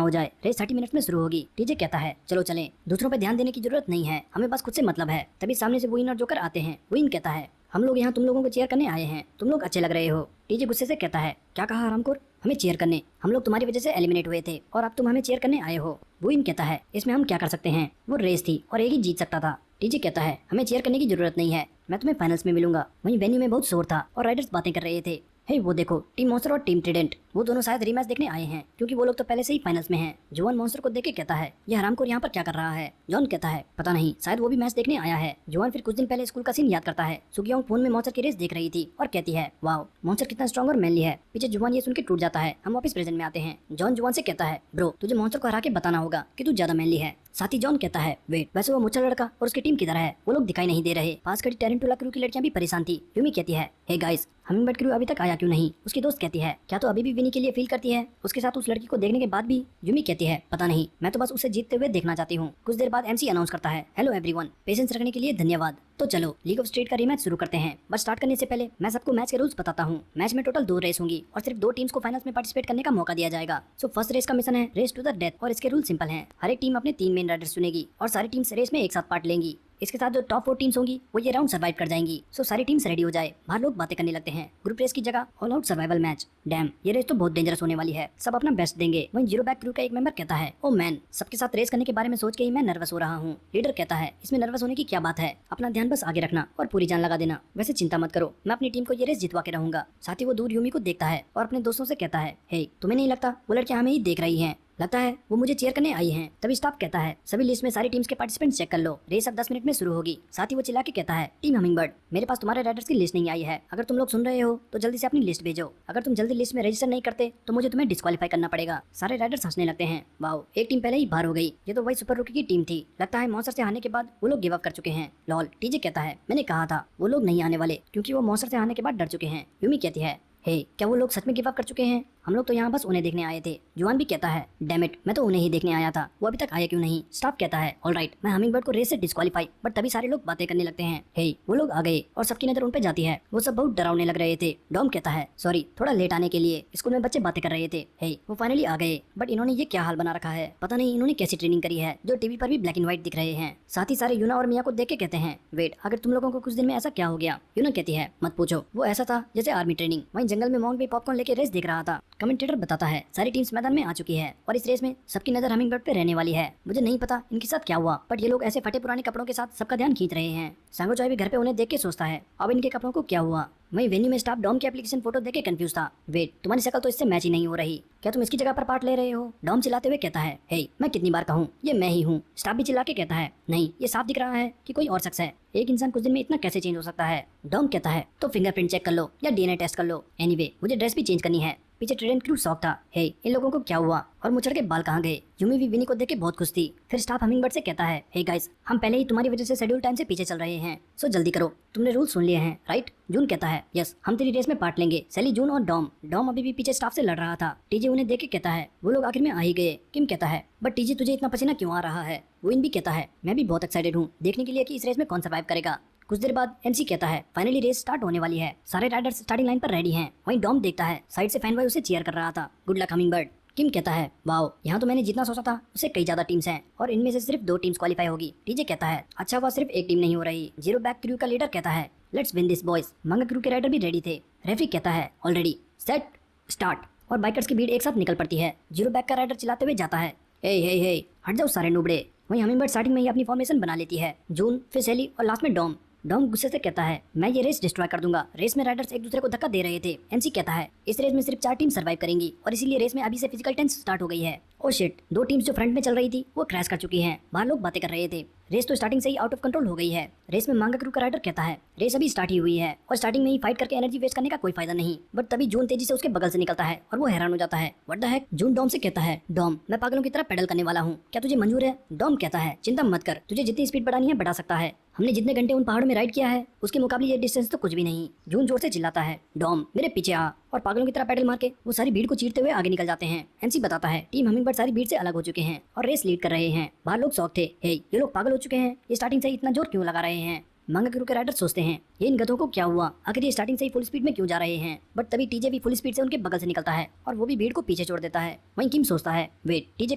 हो जाए, रेस 30 मिनट में शुरू होगी। टीजे कहता है चलो चलें, दूसरों पे ध्यान देने की जरूरत नहीं है, हमें बस खुद से मतलब है। तभी सामने से वुइन और जोकर आते हैं। वुइन कहता है हम लोग यहाँ तुम लोगों को चेयर करने आए हैं, तुम लोग अच्छे लग रहे हो। टीजे गुस्से से कहता है क्या कहा हरामखोर, हमें चेयर करने? हम लोग तुम्हारी वजह से एलिमिनेट हुए थे और अब तुम हमें चेयर करने आए हो। वुइन कहता है इसमें हम क्या कर सकते हैं, वो रेस थी और एक ही जीत सकता था। टीजे कहता है हमें चेयर करने की जरूरत नहीं है, मैं तुम्हें फाइनल्स में मिलूंगा। वहीं वेन्यू में बहुत शोर था और राइडर्स बातें कर रहे थे। हे वो देखो टीम मॉन्स्टर और टीम ट्रिडेंट, वो दोनों शायद रीमैच देखने आए हैं, क्योंकि वो लोग तो पहले से ही फाइनल्स में हैं। जॉन मॉन्स्टर को देख के कहता है ये हरामखोर यहाँ पर क्या कर रहा है। जॉन कहता है पता नहीं, शायद वो भी मैच देखने आया है। जॉन फिर कुछ दिन पहले स्कूल का सीन याद करता है। सुगियोंग फोन में मॉन्स्टर की रेस देख रही थी और कहती है वाओ मॉन्स्टर कितना स्ट्रॉन्ग और मैनली है। पीछे जुवान ये सुन के टूट जाता है। हम वापस प्रेजेंट में आते हैं। जॉन जुवान से कहता है ब्रो तुझे मॉन्स्टर को हरा के बताना होगा कि तू ज्यादा मैनली है। साथ ही जॉन कहता है वेट वैसे वो मुच्छर लड़का और उसकी टीम किधर है, वो लोग दिखाई नहीं दे रहे। पास खड़ी टेरेंटुला क्रू की लड़कियां भी परेशान थी। यूमी कहती है हे गाइस हमिंगबर्ड क्रू अभी तक आया क्यों नहीं। उसकी दोस्त कहती है क्या तो अभी भी विनी के लिए फील करती है उसके साथ उस लड़की को देखने के बाद भी। यूमी कहती है पता नहीं, मैं तो बस उसे जीतते हुए देखना चाहती हूँ। कुछ देर बाद एमसी अनाउंस करता है हेलो एवरीवन, पेशेंस रखने के लिए धन्यवाद। तो चलो लीग ऑफ स्ट्रीट का रीमैच शुरू करते हैं। बस स्टार्ट करने से पहले मैं सबको मैच के रूल्स बताता हूँ। मैच में टोटल 2 रेस होंगी और सिर्फ 2 टीम्स को फाइनल्स में पार्टिसिपेट करने का मौका दिया जाएगा। सो फर्स्ट रेस का मिशन है रेस टू द डेथ और इसके रूल सिंपल हैं। हर एक टीम अपने 3 मेन राइडर्स चुनेगी और सारी टीम्स रेस में एक साथ पार्ट लेंगी। इसके साथ जो टॉप 4 टीम्स होंगी वो ये राउंड सर्वाइव कर जाएंगी। सो सारी टीम्स रेडी हो जाए, बाहर लोग बातें करने लगते हैं। ग्रुप रेस की जगह all out survival match. Dam ये रेस तो बहुत डेंजरस होने वाली है, सब अपना बेस्ट देंगे। वहीं जीरो बैक क्रू का एक मेंबर कहता है ओ मैन, सबके साथ रेस करने के बारे में सोच के ही मैं नर्वस हो रहा हूँ। लीडर कहता है इसमें नर्वस होने की क्या बात है, अपना ध्यान बस आगे रखना और पूरी जान लगा देना। वैसे चिंता मत करो, मैं अपनी टीम को ये रेस जितवा के रहूंगा। साथ ही वो दूर यूमी को देखता है और अपने दोस्तों से कहता है हे तुम्हें नहीं लगता वो लड़कियां हमें ही देख रही हैं, लगता है वो मुझे चेयर करने आई हैं। तभी स्टाफ कहता है सभी लिस्ट में सारी टीम्स के पार्टिसिपेंट्स चेक कर लो, रेस अब 10 मिनट में शुरू होगी। साथ ही वो चिल्ला के कहता है टीम हमिंगबर्ड मेरे पास तुम्हारे राइडर्स की लिस्ट नहीं आई है, अगर तुम लोग सुन रहे हो तो जल्दी से अपनी लिस्ट भेजो। अगर तुम जल्दी लिस्ट में रजिस्टर नहीं करते तो मुझे तुम्हें डिस्क्वालीफाई करना पड़ेगा। सारे राइडर्स हंसने लगते हैं। वाओ एक टीम पहले ही बाहर हो गई, ये तो वही सुपर रूकी की टीम थी। लगता है मॉन्स्टर से हारने के बाद वो लोग गिव अप कर चुके हैं। लॉल टीजे कहता है मैंने कहा था वो लोग नहीं आने वाले, क्योंकि वो मॉन्स्टर से हारने के बाद डर चुके हैं। यूमी कहती है हे क्या वो लोग सच में गिव अप कर चुके हैं, हम लोग तो यहाँ बस उन्हें देखने आए थे। जुआन भी कहता है डैम इट, मैं तो उन्हें ही देखने आया था, वो अभी तक आया क्यों नहीं। स्टाफ कहता है ऑलराइट मैं हमिंगबर्ड को रेस से डिस्क्वालीफाई, बट तभी सारे लोग बातें करने लगते हैं। हे वो लोग आ गए और सबकी नजर उन पे जाती है। वो सब बहुत डरावने लग रहे थे। डॉम कहता है सॉरी थोड़ा लेट आने के लिए, स्कूल में बच्चे बातें कर रहे थे। हे वो फाइनली आ गए, बट इन्होंने ये क्या हाल बना रखा है, पता नहीं इन्होंने कैसी ट्रेनिंग करी है जो टीवी पर भी ब्लैक एंड व्हाइट दिख रहे हैं। साथ ही सारे यूना और मिया को देख के कहते हैं वेट अगर तुम लोगों को कुछ दिन में ऐसा क्या हो गया। यूना कहती है मत पूछो, वो ऐसा था जैसे आर्मी ट्रेनिंग। वहीं जंगल में मॉन्ग भी पॉपकॉर्न लेके रेस देख रहा था। कमेंटेटर बताता है सारी टीम्स मैदान में आ चुकी है और इस रेस में सबकी नजर हमिंगबर्ड पे रहने वाली है। मुझे नहीं पता इनके साथ क्या हुआ, बट ये लोग ऐसे फटे पुराने कपड़ों के साथ सबका ध्यान खींच रहे हैं। सांगो चॉय भी घर पे उन्हें देख के सोचता है अब इनके कपड़ों को क्या हुआ। वहीं वेन्यू में स्टाफ डॉम की एप्लीकेशन फोटो देख के कंफ्यूज था। वेट तुम्हारी शक्ल तो इससे मैच ही नहीं हो रही, क्या तुम इसकी जगह पर पार्ट ले रहे हो। डॉम चिल्लाते हुए कहता है हे मैं कितनी बार कहूँ ये मैं ही हूँ। स्टाफ भी चिल्ला के कहता है नहीं ये साफ दिख रहा है कि कोई और शख्स है, एक इंसान कुछ दिन में इतना कैसे चेंज हो सकता है। डॉम कहता है तो फिंगरप्रिंट चेक कर लो या डीएनए टेस्ट कर लो, एनीवे मुझे ड्रेस भी चेंज करनी है। पीछे ट्रेडेंट क्रू शॉक था, हे इन लोगों को क्या हुआ और मुचड़ के बाल कहाँ गए। यूमी भी विनी को देख के बहुत खुश थी। फिर स्टाफ हमिंगबर्ड से कहता है हे गाइस हम पहले ही तुम्हारी वजह से शेड्यूल टाइम से पीछे चल रहे हैं, सो जल्दी करो, तुमने रूल सुन लिए हैं राइट। जून कहता है यस हम तेरी रेस में पार्ट लेंगे। सैली जून और डॉम अभी भी पीछे स्टाफ से लड़ रहा था। टीजे उन्हें देख के कहता है वो लोग आखिर में आ ही गए। किम कहता है बट टीजे तुझे इतना पसीना क्यों आ रहा है। विन भी कहता है मैं भी बहुत एक्साइटेड हूँ देखने के लिए कि इस रेस में कौन सर्वाइव करेगा। कुछ देर बाद एमसी कहता है फाइनली रेस स्टार्ट होने वाली है, सारे राइडर्स स्टार्टिंग लाइन पर रेडी हैं। वहीं डॉम देखता है साइड से फैन बॉय उसे चीयर कर रहा था, गुड लक हमिंगबर्ड। किम कहता है वाओ यहाँ तो मैंने जितना सोचा था उससे कई ज्यादा टीम्स हैं और इनमें से सिर्फ 2 टीम्स क्वालिफाई होगी। टीजे कहता है अच्छा हुआ सिर्फ एक टीम नहीं हो रही। जीरो बैक क्रू का लीडर कहता है लेट्स विन दिस बॉयज। मंगा क्रू के राइडर भी रेडी थे। रेफरी कहता है ऑलरेडी सेट स्टार्ट और बाइकर्स की भीड़ एक साथ निकल पड़ती है। जीरो बैक का राइडर चिल्लाते हुए जाता है हे हट जाओ सारे नूबड़े। वहीं हमिंगबर्ड स्टार्टिंग में ही अपनी फॉर्मेशन बना लेती है, जून फिर सैली और लास्ट में डॉम। डॉम गुस्से से कहता है मैं ये रेस डिस्ट्रॉय कर दूंगा। रेस में राइडर्स एक दूसरे को धक्का दे रहे थे। एमसी कहता है इस रेस में सिर्फ 4 टीम सर्वाइव करेंगी और इसीलिए रेस में अभी से फिजिकल टेंस स्टार्ट हो गई है। ओ शिट 2 टीम्स जो फ्रंट में चल रही थी वो क्रैश कर चुकी हैं। बाहर लोग बातें कर रहे थे। रेस तो स्टार्टिंग से ही आउट ऑफ कंट्रोल हो गई है। रेस में मांगा क्रू का राइडर कहता है रेस अभी स्टार्ट ही हुई है और स्टार्टिंग में ही फाइट करके एनर्जी वेस्ट करने का कोई फायदा नहीं। बट तभी जून तेजी से उसके बगल से निकलता है और वो हैरान हो जाता है। What the heck. June Dom से कहता है डॉम मैं पागलों की तरह पेडल करने वाला हूँ, क्या तुझे मंजूर है। डॉम कहता है चिंता मत कर, तुझे जितनी स्पीड बढ़ानी है बढ़ा सकता है, हमने जितने घंटे उन पहाड़ों में राइड किया है उसके मुकाबले ये डिस्टेंस तो कुछ भी नहीं। जून जोर से चिल्लाता है डॉम मेरे पीछे आ, और पागलों की तरह पैडल मार के वो सारी भीड़ को चीरते हुए आगे निकल जाते हैं। एमसी बताता है टीम हमिंगबर्ड सारी भीड़ से अलग हो चुके हैं और रेस लीड कर रहे हैं। बाहर लोग शौक थे, हे ये लोग पागल हो चुके हैं, ये स्टार्टिंग से ही इतना जोर क्यों लगा रहे हैं। मांगा क्रू के राइडर सोचते हैं ये इन गधों को क्या हुआ, आखिर ये स्टार्टिंग से ही फुल स्पीड में क्यों जा रहे हैं। बट तभी टीजे भी फुल स्पीड से उनके बगल से निकलता है और वो भी भीड़ को पीछे छोड़ देता है। वहीं किम सोचता है वेट टीजे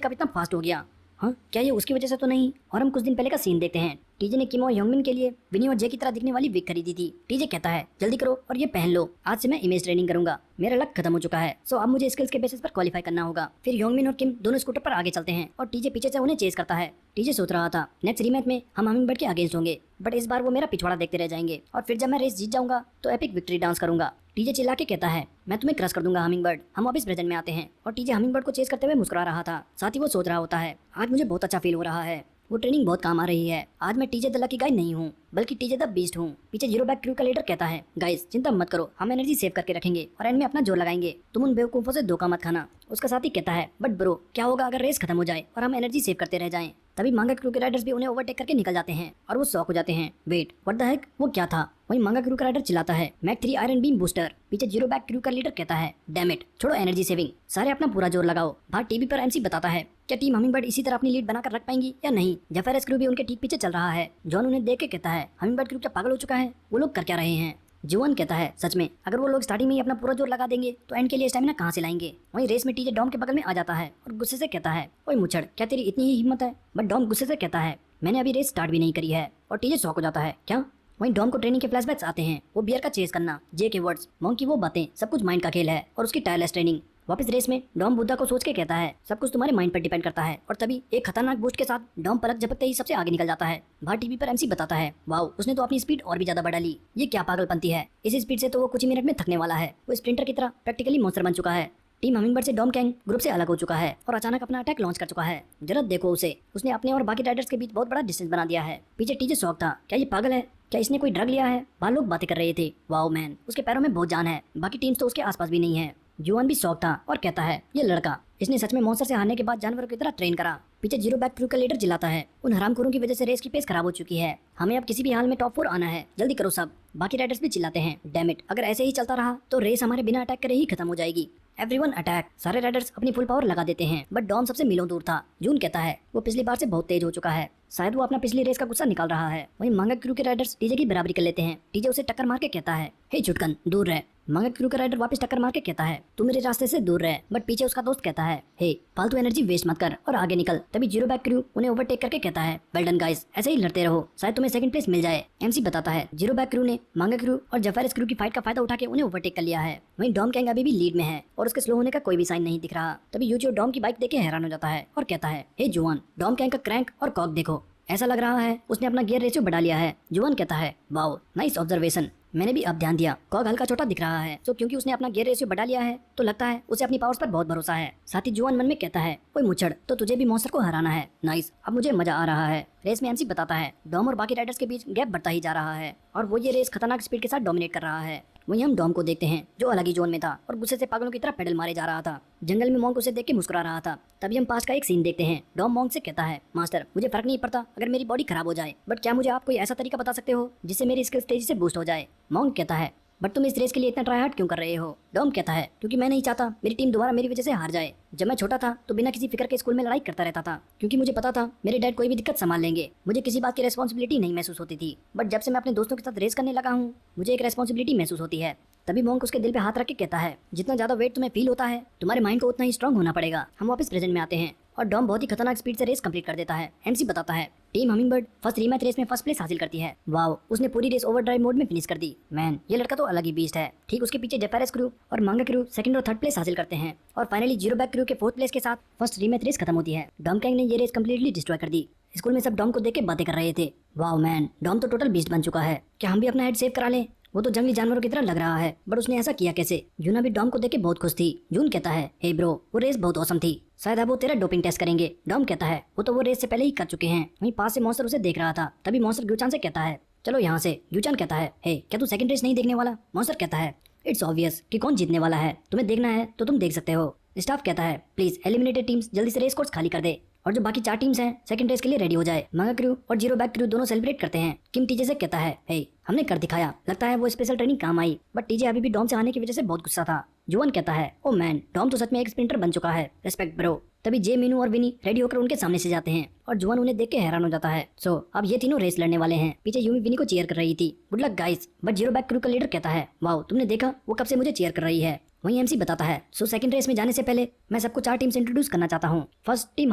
कब इतना फास्ट हो गया, हाँ क्या ये उसकी वजह से तो नहीं। और हम कुछ दिन पहले का सीन देखते हैं, टीजे ने किम और योंगमिन के लिए विनी और जे की तरह दिखने वाली विग खरीदी थी। टीजे कहता है जल्दी करो और ये पहन लो, आज से मैं इमेज ट्रेनिंग करूंगा, मेरा लक खत्म हो चुका है, सो अब मुझे स्किल्स के बेसिस पर क्वालिफाई करना होगा। फिर योंगमिन और किम दोनों स्कूटर पर आगे चलते हैं और टीजे पीछे से उन्हें चेस करता है। टीजे सोच रहा था नेक्स्ट रीमैच में हम हमिंगबर्ड के अगेंस्ट होंगे, बट इस बार वो मेरा पिछवाड़ा देखते रह जाएंगे और फिर जब मैं रेस जीत जाऊंगा तो एपिक विक्ट्री डांस करूंगा। टीजे चिल्ला के कहता है मैं तुम्हें क्रश कर दूंगा हमिंगबर्ड। हम वापस प्रेजेंट में आते हैं और टीजे हमिंगबर्ड को चेस करते हुए मुस्कुरा रहा था, साथ ही वो सोच रहा होता है आज मुझे बहुत अच्छा फील हो रहा है, वो ट्रेनिंग बहुत काम आ रही है, आज मैं टीजे द लकी गाय नहीं हूँ बल्कि टीजे द बीस्ट हूँ। पीछे जीरो बैक क्रू का लीडर कहता है गाइस चिंता मत करो, हम एनर्जी सेव करके रखेंगे और एंड में अपना जोर लगाएंगे, तुम उन बेवकूफों से धोखा मत खाना। उसका साथी कहता है बट ब्रो क्या होगा अगर रेस खत्म हो जाए और हम एनर्जी सेव करते रह जाएं। तभी मांगा क्रू के राइडर्स भी उन्हें ओवरटेक करके निकल जाते हैं और वो शॉक हो जाते हैं, वेट व्हाट द हेक वो क्या था। वहीं मांगा क्रू का राइडर चिल्लाता है मैक 3 आयरन बीम बूस्टर। पीछे जीरो बैक क्रू का लीडर कहता है डैम इट छोड़ो एनर्जी सेविंग, सारे अपना पूरा जोर लगाओ। बाहर टीवी पर एमसी बताता है क्या टीम हमिंगबर्ड इसी तरह अपनी लीड बनाकर रख पाएंगी या नहीं। जफेरस क्रू भी उनके ठीक पीछे चल रहा है। जॉन उन्हें देख के कहता है हमिंगबर्ड क्रू क्या पागल हो चुका है, वो लोग कर क्या रहे हैं। जुआन कहता है सच में अगर वो लोग स्टार्टिंग में ही अपना पूरा जोर लगा देंगे तो एंड के लिए स्टैमिना कहाँ से लाएंगे। वहीं रेस में टीजे डॉम के बगल में आ जाता है और गुस्से से कहता है ओए मुछड़ क्या तेरी इतनी ही हिम्मत है। बट डॉम गुस्से से कहता है मैंने अभी रेस स्टार्ट भी नहीं करी है और टीजे शॉक हो जाता है क्या। वहीं डॉम को ट्रेनिंग के फ्लैशबैक्स आते हैं, वो बियर का चेस करना, जे के वर्ड्स, मॉन्क की वो बातें, सब कुछ माइंड का खेल है और उसकी टायरलेस ट्रेनिंग। वापस रेस में डॉम बुद्धा को सोच के कहता है सब कुछ तुम्हारे माइंड पर डिपेंड करता है और तभी एक खतरनाक बूस्ट के साथ डॉम पलक झपकते ही सबसे आगे निकल जाता है। बाहर टीवी पर एमसी बताता है वाओ उसने तो अपनी स्पीड और भी ज्यादा बढ़ा ली, ये क्या पागलपंती है, इस स्पीड से तो वो कुछ ही मिनट में थकने वाला है, वो स्प्रिंटर की तरह प्रैक्टिकली मॉन्स्टर बन चुका है। टीम हमिंगबर्ड से डॉम गैंग ग्रुप से अलग हो चुका है और अचानक अपना अटैक लॉन्च कर चुका है। जरा देखो उसे, उसने अपने और बाकी राइडर्स के बीच बहुत बड़ा डिस्टेंस बना दिया है। पीछे टीजे शॉक था क्या ये पागल है, क्या इसने कोई ड्रग लिया है। बाहर लोग बातें कर रहे थे वाओ मैन उसके पैरों में बहुत जान है, बाकी टीम्स तो उसके आसपास भी नहीं है। जुआन भी शौक था और कहता है ये लड़का इसने सच में मॉन्स्टर से हारने के बाद जानवरों की तरह ट्रेन करा। पीछे जीरो बैक क्रू का लीडर चिल्लाता है उन हरामखोरों की वजह से रेस की पेस खराब हो चुकी है, हमें अब किसी भी हाल में टॉप 4 आना है, जल्दी करो सब। बाकी राइडर्स भी चिल्लाते हैं डैम इट अगर ऐसे ही चलता रहा तो रेस हमारे बिना अटैक करे ही खत्म हो जाएगी। एवरीवन अटैक, सारे राइडर्स अपनी फुल पावर लगा देते हैं बट डॉम सबसे मीलों दूर था। जून कहता है वो पिछली बार से बहुत तेज हो चुका है, शायद वो अपना पिछली रेस का गुस्सा निकाल रहा है। वहीं मांगा क्रू के राइडर्स टीजे की बराबरी कर लेते हैं। टीजे उसे टक्कर मार के कहता है हे चुटकन दूर रह। मांगा क्रू का राइडर वापस टक्कर मार के कहता है तू मेरे रास्ते से दूर रह, बट पीछे उसका दोस्त कहता है हे फालतू एनर्जी वेस्ट मत कर और आगे निकल। तभी जीरो बैक क्रू उन्हें ओवरटेक करके कहता है वेल डन गाइस, ऐसे ही लड़ते रहो, शायद तुम्हें सेकंड प्लेस मिल जाए। एमसी बताता है जीरो बैक क्रू ने मांगा क्रू और जफेरस क्रू की फाइट का फायदा उठा के उन्हें ओवरटेक कर लिया है। वहीं डॉम गैंग अभी भी लीड में है और उसके स्लो होने का कोई भी साइन नहीं दिख रहा। तभी यूजियो डॉम की बाइक देख के हैरान हो जाता है और कहता है हे जुआन डॉम गैंग का क्रैंक और कॉक देखो, ऐसा लग रहा है उसने अपना गियर रेशियो बढ़ा लिया है। जुआन कहता है वाओ नाइस ऑब्जर्वेशन, मैंने भी अब ध्यान दिया, कॉग हल्का छोटा दिख रहा है, तो क्योंकि उसने अपना गियर रेशियो बढ़ा लिया है तो लगता है उसे अपनी पावर्स पर बहुत भरोसा है। साथ ही जुआन मन में कहता है कोई मुछड़ तो तुझे भी मॉन्स्टर को हराना है, नाइस अब मुझे मजा आ रहा है। रेस में एमसी बताता है डॉम और बाकी राइडर्स के बीच गैप बढ़ता ही जा रहा है और वो ये रेस खतरनाक स्पीड के साथ डोमिनेट कर रहा है। वहीं हम डॉम को देखते हैं जो अलग ही जोन में था और गुस्से से पागलों की तरह पेडल मारे जा रहा था। जंगल में मॉन्क उसे देख के मुस्कुरा रहा था। तभी हम पास का एक सीन देखते हैं, डॉम मॉन्क से कहता है मास्टर मुझे फर्क नहीं पड़ता अगर मेरी बॉडी खराब हो जाए, बट क्या मुझे आप कोई ऐसा तरीका बता सकते हो जिससे मेरी स्किल्स तेजी से बूस्ट हो जाए। मॉन्क कहता है बट तुम इस रेस के लिए इतना ट्राई हार्ड क्यों कर रहे हो। डॉम कहता है क्योंकि मैं नहीं चाहता मेरी टीम दोबारा मेरी वजह से हार जाए। जब मैं छोटा था तो बिना किसी फिक्र के स्कूल में लड़ाई करता रहता था क्योंकि मुझे पता था मेरे डैड कोई भी दिक्कत संभाल लेंगे, मुझे किसी बात की रेस्पॉन्सिबिलिटी नहीं महसूस होती थी। बट जब से मैं अपने दोस्तों के साथ रेस करने लगा हूँ मुझे एक रेस्पॉन्सिबिलिटी महसूस होती है। तभी मॉन्क उसके दिल पे हाथ रख के कहता है जितना ज्यादा वेट तुम्हें फील होता है तुम्हारे माइंड को उतना ही स्ट्रांग होना पड़ेगा। हम वापस प्रेजेंट में आते हैं और डॉम बहुत ही खतरनाक स्पीड से रेस कंप्लीट कर देता है। एमसी बताता है team hummingbird first rematch race में फर्स्ट प्लेस हासिल करती है। वाओ उसने पूरी रेस ओवरड्राइव मोड में फिनिश कर दी। मैन ये लड़का तो अलग ही बीस्ट है। ठीक उसके पीछे जफेरस क्रू और मांगा क्रू सेकंड और थर्ड प्लेस हासिल करते हैं और फाइनली जीरो बैक क्रू के फोर्थ प्लेस के साथ फर्स्ट रीमैच रेस खत्म होती है। डॉम गैंग ने ये रेस कम्प्लीटली डिस्ट्रॉय कर दी। स्कूल में सब डॉम को देख के बातें कर रहे थे वाओ मैन डॉम तो टोटल बीस्ट बन चुका है, क्या हम भी अपना हेड सेव करा लें। वो तो जंगली जानवरों की तरह लग रहा है, बट उसने ऐसा किया कैसे? यूना भी डॉम को देख के बहुत खुश थी। जून कहता है, हे ब्रो, वो रेस बहुत औसम थी, शायद अब वो तेरा डोपिंग टेस्ट करेंगे। डॉम कहता है, वो तो वो रेस से पहले ही कर चुके हैं। वहीं पास से मॉन्स्टर उसे देख रहा था। तभी मॉन्स्टर ग्यूचान से कहता है, चलो यहाँ से। ग्यूचान कहता है, हे क्या तू सेकंड रेस नहीं देखने वाला? मॉन्स्टर कहता है, इट्स ऑब्वियस कि कौन जीतने वाला है, तुम्हें देखना है तो तुम देख सकते हो। स्टाफ कहता है, प्लीज एलिमिनेटेड टीम्स जल्दी से रेस कोर्स खाली कर दे और जो बाकी 4 टीम्स हैं सेकंड रेस के लिए रेडी हो जाए। मांगा क्रू और जीरो बैक क्रू दोनों सेलिब्रेट करते हैं। किम टीजे से कहता है, हे हमने कर दिखाया, लगता है वो स्पेशल ट्रेनिंग काम आई। बट टीजे अभी भी डॉम से आने की वजह से बहुत गुस्सा था। जुवन कहता है, ओ मैन, डॉम तो सच में एक स्प्रिंटर बन चुका है, रिस्पेक्ट ब्रो। तभी जे, मीनू और विनी रेडी होकर उनके सामने से जाते हैं और जुवन उन्हें देख के हैरान हो जाता है। सो अब ये तीनों रेस लड़ने वाले हैं। पीछे यूमी विनी को चीयर कर रही थी, good luck guys. But zero back crew का लीडर कहता है, वाओ तुमने देखा, वो कब से मुझे चीयर कर रही है। वहीं एमसी बताता है, सो सेकंड रेस में जाने से पहले मैं सबको 4 टीम्स इंट्रोड्यूस करना चाहता हूँ। फर्स्ट टीम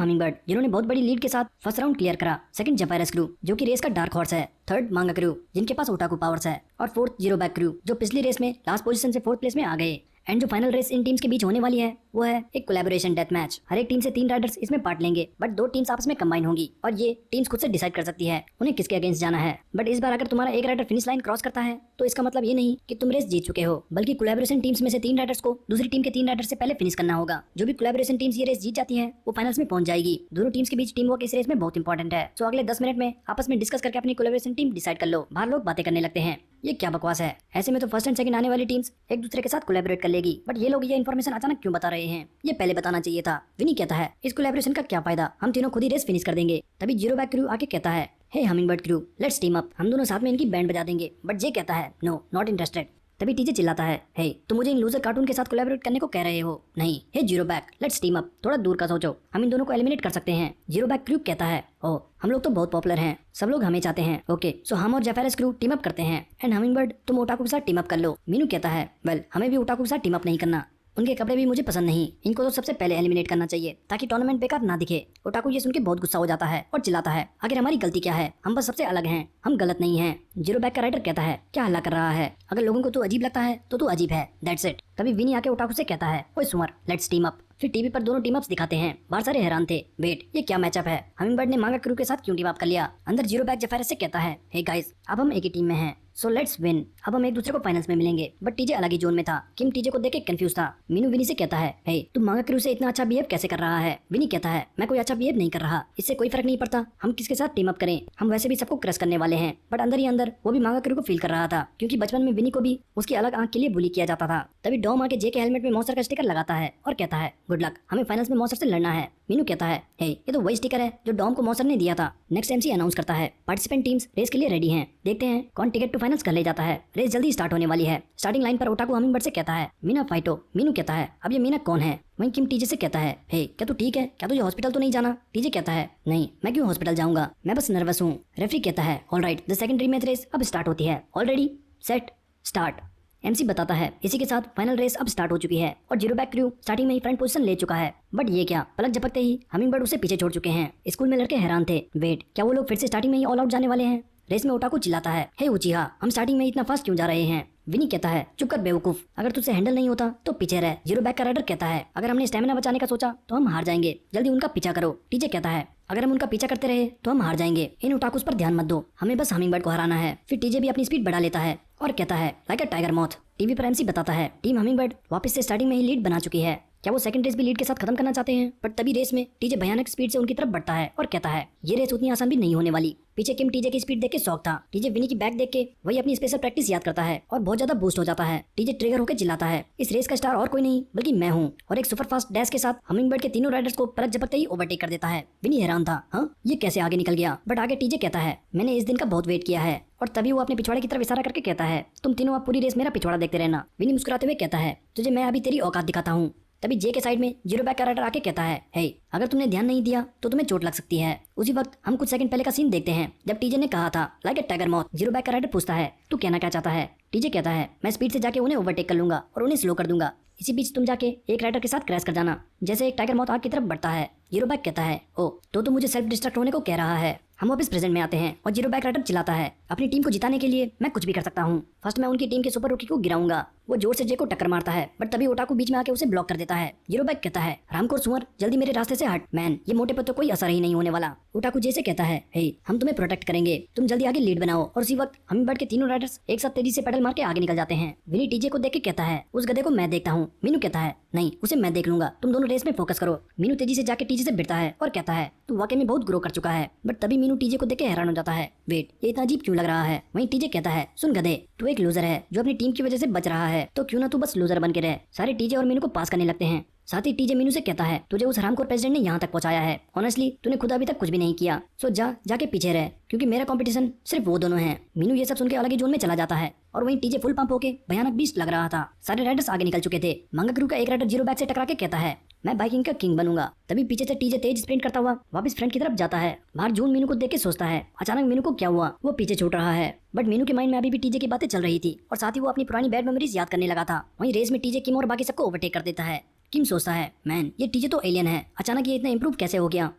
हमिंगबर्ड, जिन्होंने बहुत बड़ी लीड के साथ फर्स्ट राउंड क्लियर करा। सेकंड जपायरस क्रू, जो कि रेस का डार्क हॉर्स है। थर्ड मांगा क्रू, जिनके पास ओटाकू पावर्स है। और फोर्थ जीरो बैक क्रू, जो पिछली रेस में लास्ट पोजीशन से 4th प्लेस में आ गए। एंड जो फाइनल रेस इन टीम्स के बीच होने वाली है वो है एक कोलैबोरेशन डेथ मैच। हर एक टीम से 3 राइडर्स इसमें पार्ट लेंगे, बट 2 टीम्स आपस में कंबाइन होंगी और ये टीम्स खुद से डिसाइड कर सकती है उन्हें किसके अगेंस्ट जाना है। बट इस बार अगर तुम्हारा एक राइडर फिनिश लाइन क्रॉस करता है तो इसका मतलब ये नहीं कि तुम रेस जीत चुके हो, बल्कि कोलैबोरेशन टीम्स में से 3 राइडर्स को दूसरी टीम के 3 राइडर्स से पहले फिनिश करना होगा। जो भी कोलैबोरेशन टीम्स ये रेस जीत जाती है वो फाइनल्स में पहुंच जाएगी। दोनों टीम्स के बीच टीम वर्क इस रेस में बहुत इंपॉर्टेंट है। तो अगले 10 मिनट में आपस में डिस्कस करके अपनी कोलैबोरेशन टीम डिसाइड कर लो। बाहर लोग बातें करने लगते हैं, ये क्या बकवास है, ऐसे में तो फर्स्ट एंड सेकंड आने वाली टीम्स एक दूसरे के साथ कोलैबोरेट कर लेगी। बट ये लोग ये इन्फॉर्मेशन अचानक क्यों बता रहे हैं, ये पहले बताना चाहिए था। विनी कहता है, इस कोलैबोरेशन का क्या फायदा, हम तीनों खुद ही रेस फिनिश कर देंगे। तभी जीरो बैक क्रू आके कहता है, hey hummingbird crew, let's team up, हम दोनों साथ में इनकी बैंड बजा देंगे। बट जे कहता है, नो नॉट इंटरेस्टेड। तभी टीजे चिल्लाता है, हे तुम मुझे इन लूजर कार्टून के साथ कोलैबोरेट करने को कह रहे हो? नहीं, hey zero back, let's team up, थोड़ा दूर का सोचो, हम इन दोनों को एलिमिनेट कर सकते हैं। जीरो बैक क्रू कहता है, ओ हम लोग तो बहुत पॉपुलर हैं, सब लोग हमें चाहते हैं। ओके सो हम और जफेरस क्रू टीम अप करते हैं। एंड हमिंगबर्ड तुम ओटाकू के साथ टीम अप कर लो। मीनू कहता है, वेल हमें भी ओटाकू के साथ टीम अप नहीं करना, उनके कपड़े भी मुझे पसंद नहीं, इनको तो सबसे पहले एलिमिनेट करना चाहिए ताकि टूर्नामेंट बेकार ना दिखे। ओटाकू ये सुन के बहुत गुस्सा हो जाता है और चिल्लाता है, आखिर हमारी गलती क्या है, हम बस सबसे अलग हैं, हम गलत नहीं हैं। जीरो बैक का राइडर कहता है, क्या हल्ला कर रहा है, अगर लोगों को तू अजीब लगता है तो तू अजीब है, दैट्स इट। तभी विनी आके ओटाकू से कहता है, ओए सुमर, लेट्स टीम अप। फिर टीवी पर दोनों टीम अप्स दिखाते हैं। बाहर सारे हैरान थे, वेट ये क्या मैचअप है, हमिंगबर्ड ने मांगा क्रू के साथ क्यों टीम अप कर लिया। अंदर जीरो बैक जफेरस से कहता है, हे गाइस अब हम एक ही टीम में हैं, सो लेट्स विन, अब हम एक दूसरे को फाइनल्स में मिलेंगे। बट टीजे अलग ही जोन में था। किम टीजे को देख के कंफ्यूज था। मीनू विनी से कहता है, हे तुम मांगा क्रू से इतना अच्छा बिहेव कैसे कर रहा है? विनी कहता है, मैं कोई अच्छा बिहेव नहीं कर रहा, इससे कोई फर्क नहीं पड़ता हम किसके साथ टीम अप करें, हम वैसे भी सबको क्रश करने वाले हैं। बट अंदर ही अंदर वो भी मांगा क्रू को फील कर रहा था, क्योंकि बचपन में विनी को भी उसकी अलग आंख के लिए बुली किया जाता था। तभी डॉम आके जे के हेलमेट में मॉन्स्टर का स्टिकर लगाता है और कहता है, गुड लक, हमें फाइनल्स में मॉन्स्टर से लड़ना है। मीनू कहता है, हे ये तो वही स्टिकर है जो डॉम को मॉन्स्टर ने दिया था। नेक्स्ट एमसी अनाउंस करता है, पार्टिसिपेंट टीम्स रेस के लिए रेडी हैं, देखते हैं कौन टिकट टू फाइनल्स कर ले जाता है। रेस जल्दी स्टार्ट होने वाली है। स्टार्टिंग लाइन पर ओटाकू हमिंगबर्ड से कहता है, मीना फाइटो। मीनू कहता है, अब ये मीना कौन है? वहीं किम टीजे से कहता है, हे क्या तू ठीक है, क्या तुझे हॉस्पिटल तो नहीं जाना? टीजे कहता है, नहीं मैं क्यों हॉस्पिटल जाऊंगा, मैं बस नर्वस हूँ। रेफरी कहता है, alright the secondary match race अब स्टार्ट होती है, ऑलरेडी सेट स्टार्ट। एमसी बताता है, इसी के साथ फाइनल रेस अब स्टार्ट हो चुकी है और जीरो बैक क्रू स्टार्टिंग में ही फ्रंट पोजीशन ले चुका है। बट ये क्या, पलक झपकते ही हमिंगबर्ड उसे पीछे छोड़ चुके हैं। स्कूल में लड़के हैरान थे, वेट क्या वो लोग फिर से स्टार्टिंग में ही ऑल आउट जाने वाले हैं? रेस में ओटाकू चिल्लाता है, हे उचिहा, हम स्टार्टिंग में इतना फास्ट क्यों जा रहे हैं? विनी कहता है, चुप कर बेवकूफ, अगर तुझसे हैंडल नहीं होता तो पीछे रह। जीरो बैक का राइडर कहता है, अगर हमने स्टेमिना बचाने का सोचा तो हम हार जाएंगे, जल्दी उनका पीछा करो। टीजे कहता है, अगर हम उनका पीछा करते रहे तो हम हार जाएंगे, इन ओटाकुस पर ध्यान मत दो, हमें बस हमिंगबर्ड को हराना है। फिर टीजे भी अपनी स्पीड बढ़ा लेता है और कहता है, like a tiger moth. TV पर एमसी बताता है, टीम हमिंगबर्ड वापस से स्टार्टिंग में ही लीड बना चुकी है, क्या वो सेकंड रेस भी लीड के साथ खत्म करना चाहते हैं? बट तभी रेस में टीजे भयानक स्पीड से उनकी तरफ बढ़ता है और कहता है, ये रेस उतनी आसान भी नहीं होने वाली। पीछे किम टीजे की स्पीड देख के शौक था। टीजे विनी की बैक देख के वही अपनी स्पेशल प्रैक्टिस याद करता है और बहुत ज्यादा बूस्ट हो जाता है। टीजे ट्रिगर होकर चिल्लाता है, इस रेस का स्टार और कोई नहीं बल्कि मैं हूँ, और एक सुपर फास्ट डैश के साथ हमिंगबर्ड के तीनों राइडर्स को पलक झपकते ही ओवरटेक कर देता है। विनी हैरान था, हाँ ये कैसे आगे निकल गया? बट आगे टीजे कहता है, मैंने इस दिन का बहुत वेट किया है। और तभी वो अपने पिछवाड़े की तरफ इशारा करके कहता है, तुम तीनों अब पूरी रेस मेरा पिछवाड़ा देखते रहना। विनी मुस्कुराते हुए कहता है, तुझे मैं अभी तेरी औकात दिखाता हूँ। तभी जे के साइड में जीरो बैक का राइडर आके कहता है, हे अगर तुमने ध्यान नहीं दिया तो तुम्हें चोट लग सकती है। उसी वक्त हम कुछ सेकंड पहले का सीन देखते हैं जब टीजे ने कहा था, like a tiger moth. Zero back का राइडर पूछता है, तू कहना क्या चाहता है? टीजे कहता है, मैं स्पीड से जाके उन्हें ओवरटेक कर लूंगा और उन्हें स्लो कर दूंगा, इसी बीच तुम जाके एक राइडर के साथ क्रैश कर जाना, जैसे एक टाइगर मॉथ आग की तरफ बढ़ता है। जीरो बैक कहता है, ओ तो मुझे सेल्फ डिस्ट्रक्ट होने को कह रहा है। हम वापस प्रेजेंट में आते हैं और जीरो बैक राइडर चिल्लाता है, अपनी टीम को जिताने के लिए मैं कुछ भी कर सकता हूँ। फर्स्ट मैं उनकी टीम के सुपर रूकी को गिराऊंगा, वो जोर से जे को टक्कर मारता है, बट तभी ओटाकू बीच में आके उसे ब्लॉक कर देता है। जीरोबैक कहता है, रामकोर सुअर, जल्दी मेरे रास्ते से हट। मैन, ये मोटे पर तो कोई असर ही नहीं होने वाला। ओटाकू जे से कहता है, हे, हम तुम्हें प्रोटेक्ट करेंगे, तुम जल्दी आगे लीड बनाओ। और उसी वक्त हमिंगबर्ड के तीनों राइडर्स एक साथ तेजी से पेडल मार के आगे निकल जाते हैं। विनी टीजे को देख के कहता है, उस गधे को मैं देखता हूँ। मीनू कहता है, नहीं, उसे मैं देख लूंगा, तुम दोनों रेस में फोकस करो। मीनू तेजी से जाके टीजे से भिड़ता है और कहता है, तू वाकई में बहुत ग्रो कर चुका है। बट तभी मीनू टीजे को देख के हैरान हो जाता है, वेट, ये इतना अजीब क्यों लग रहा है। वहीं टीजे कहता है, सुन गधे, तू एक लूजर है जो अपनी टीम की वजह से बच रहा है, तो क्यों ना तू बस लूजर बन के रहे। सारे टीजे और मीनू को पास करने लगते हैं। साथ ही टीजे मीनू से कहता है, तुझे उस हरामखोर प्रेसिडेंट ने यहाँ तक पहुंचाया है, ऑनेस्टली तूने खुद अभी तक कुछ भी नहीं किया, सो जाके पीछे रह, क्योंकि मेरा कंपटीशन सिर्फ वो दोनों हैं। मीनू ये सब सुन के अलग ही जोन में चला जाता है और वहीं टीजे फुल पंप होके भयानक बीस्ट लग रहा था। सारे राइडर्स आगे निकल चुके थे। मंगाक्रू का एक राइडर जीरोबैक से टकरा के कहता है, मैं बाइकिंग का किंग बनूंगा। तभी पीछे से टीजे तेज स्प्रिंट करता हुआ वापस फ्रंट की तरफ जाता है। बाहर जून मीनू को देख के सोचता है, अचानक मीनू को क्या हुआ, वो पीछे छूट रहा है। बट मीनू के माइंड में अभी भी टीजे की बातें चल रही थी और साथ ही वो अपनी पुरानी बैड मेमोरीज याद करने लगा था। वहीं रेस में टीजे किम और बाकी सबको ओवरटेक कर देता है। किम सोचता है, मैन, ये टीजे तो एलियन है, अचानक ये इतना इंप्रूव कैसे हो गया।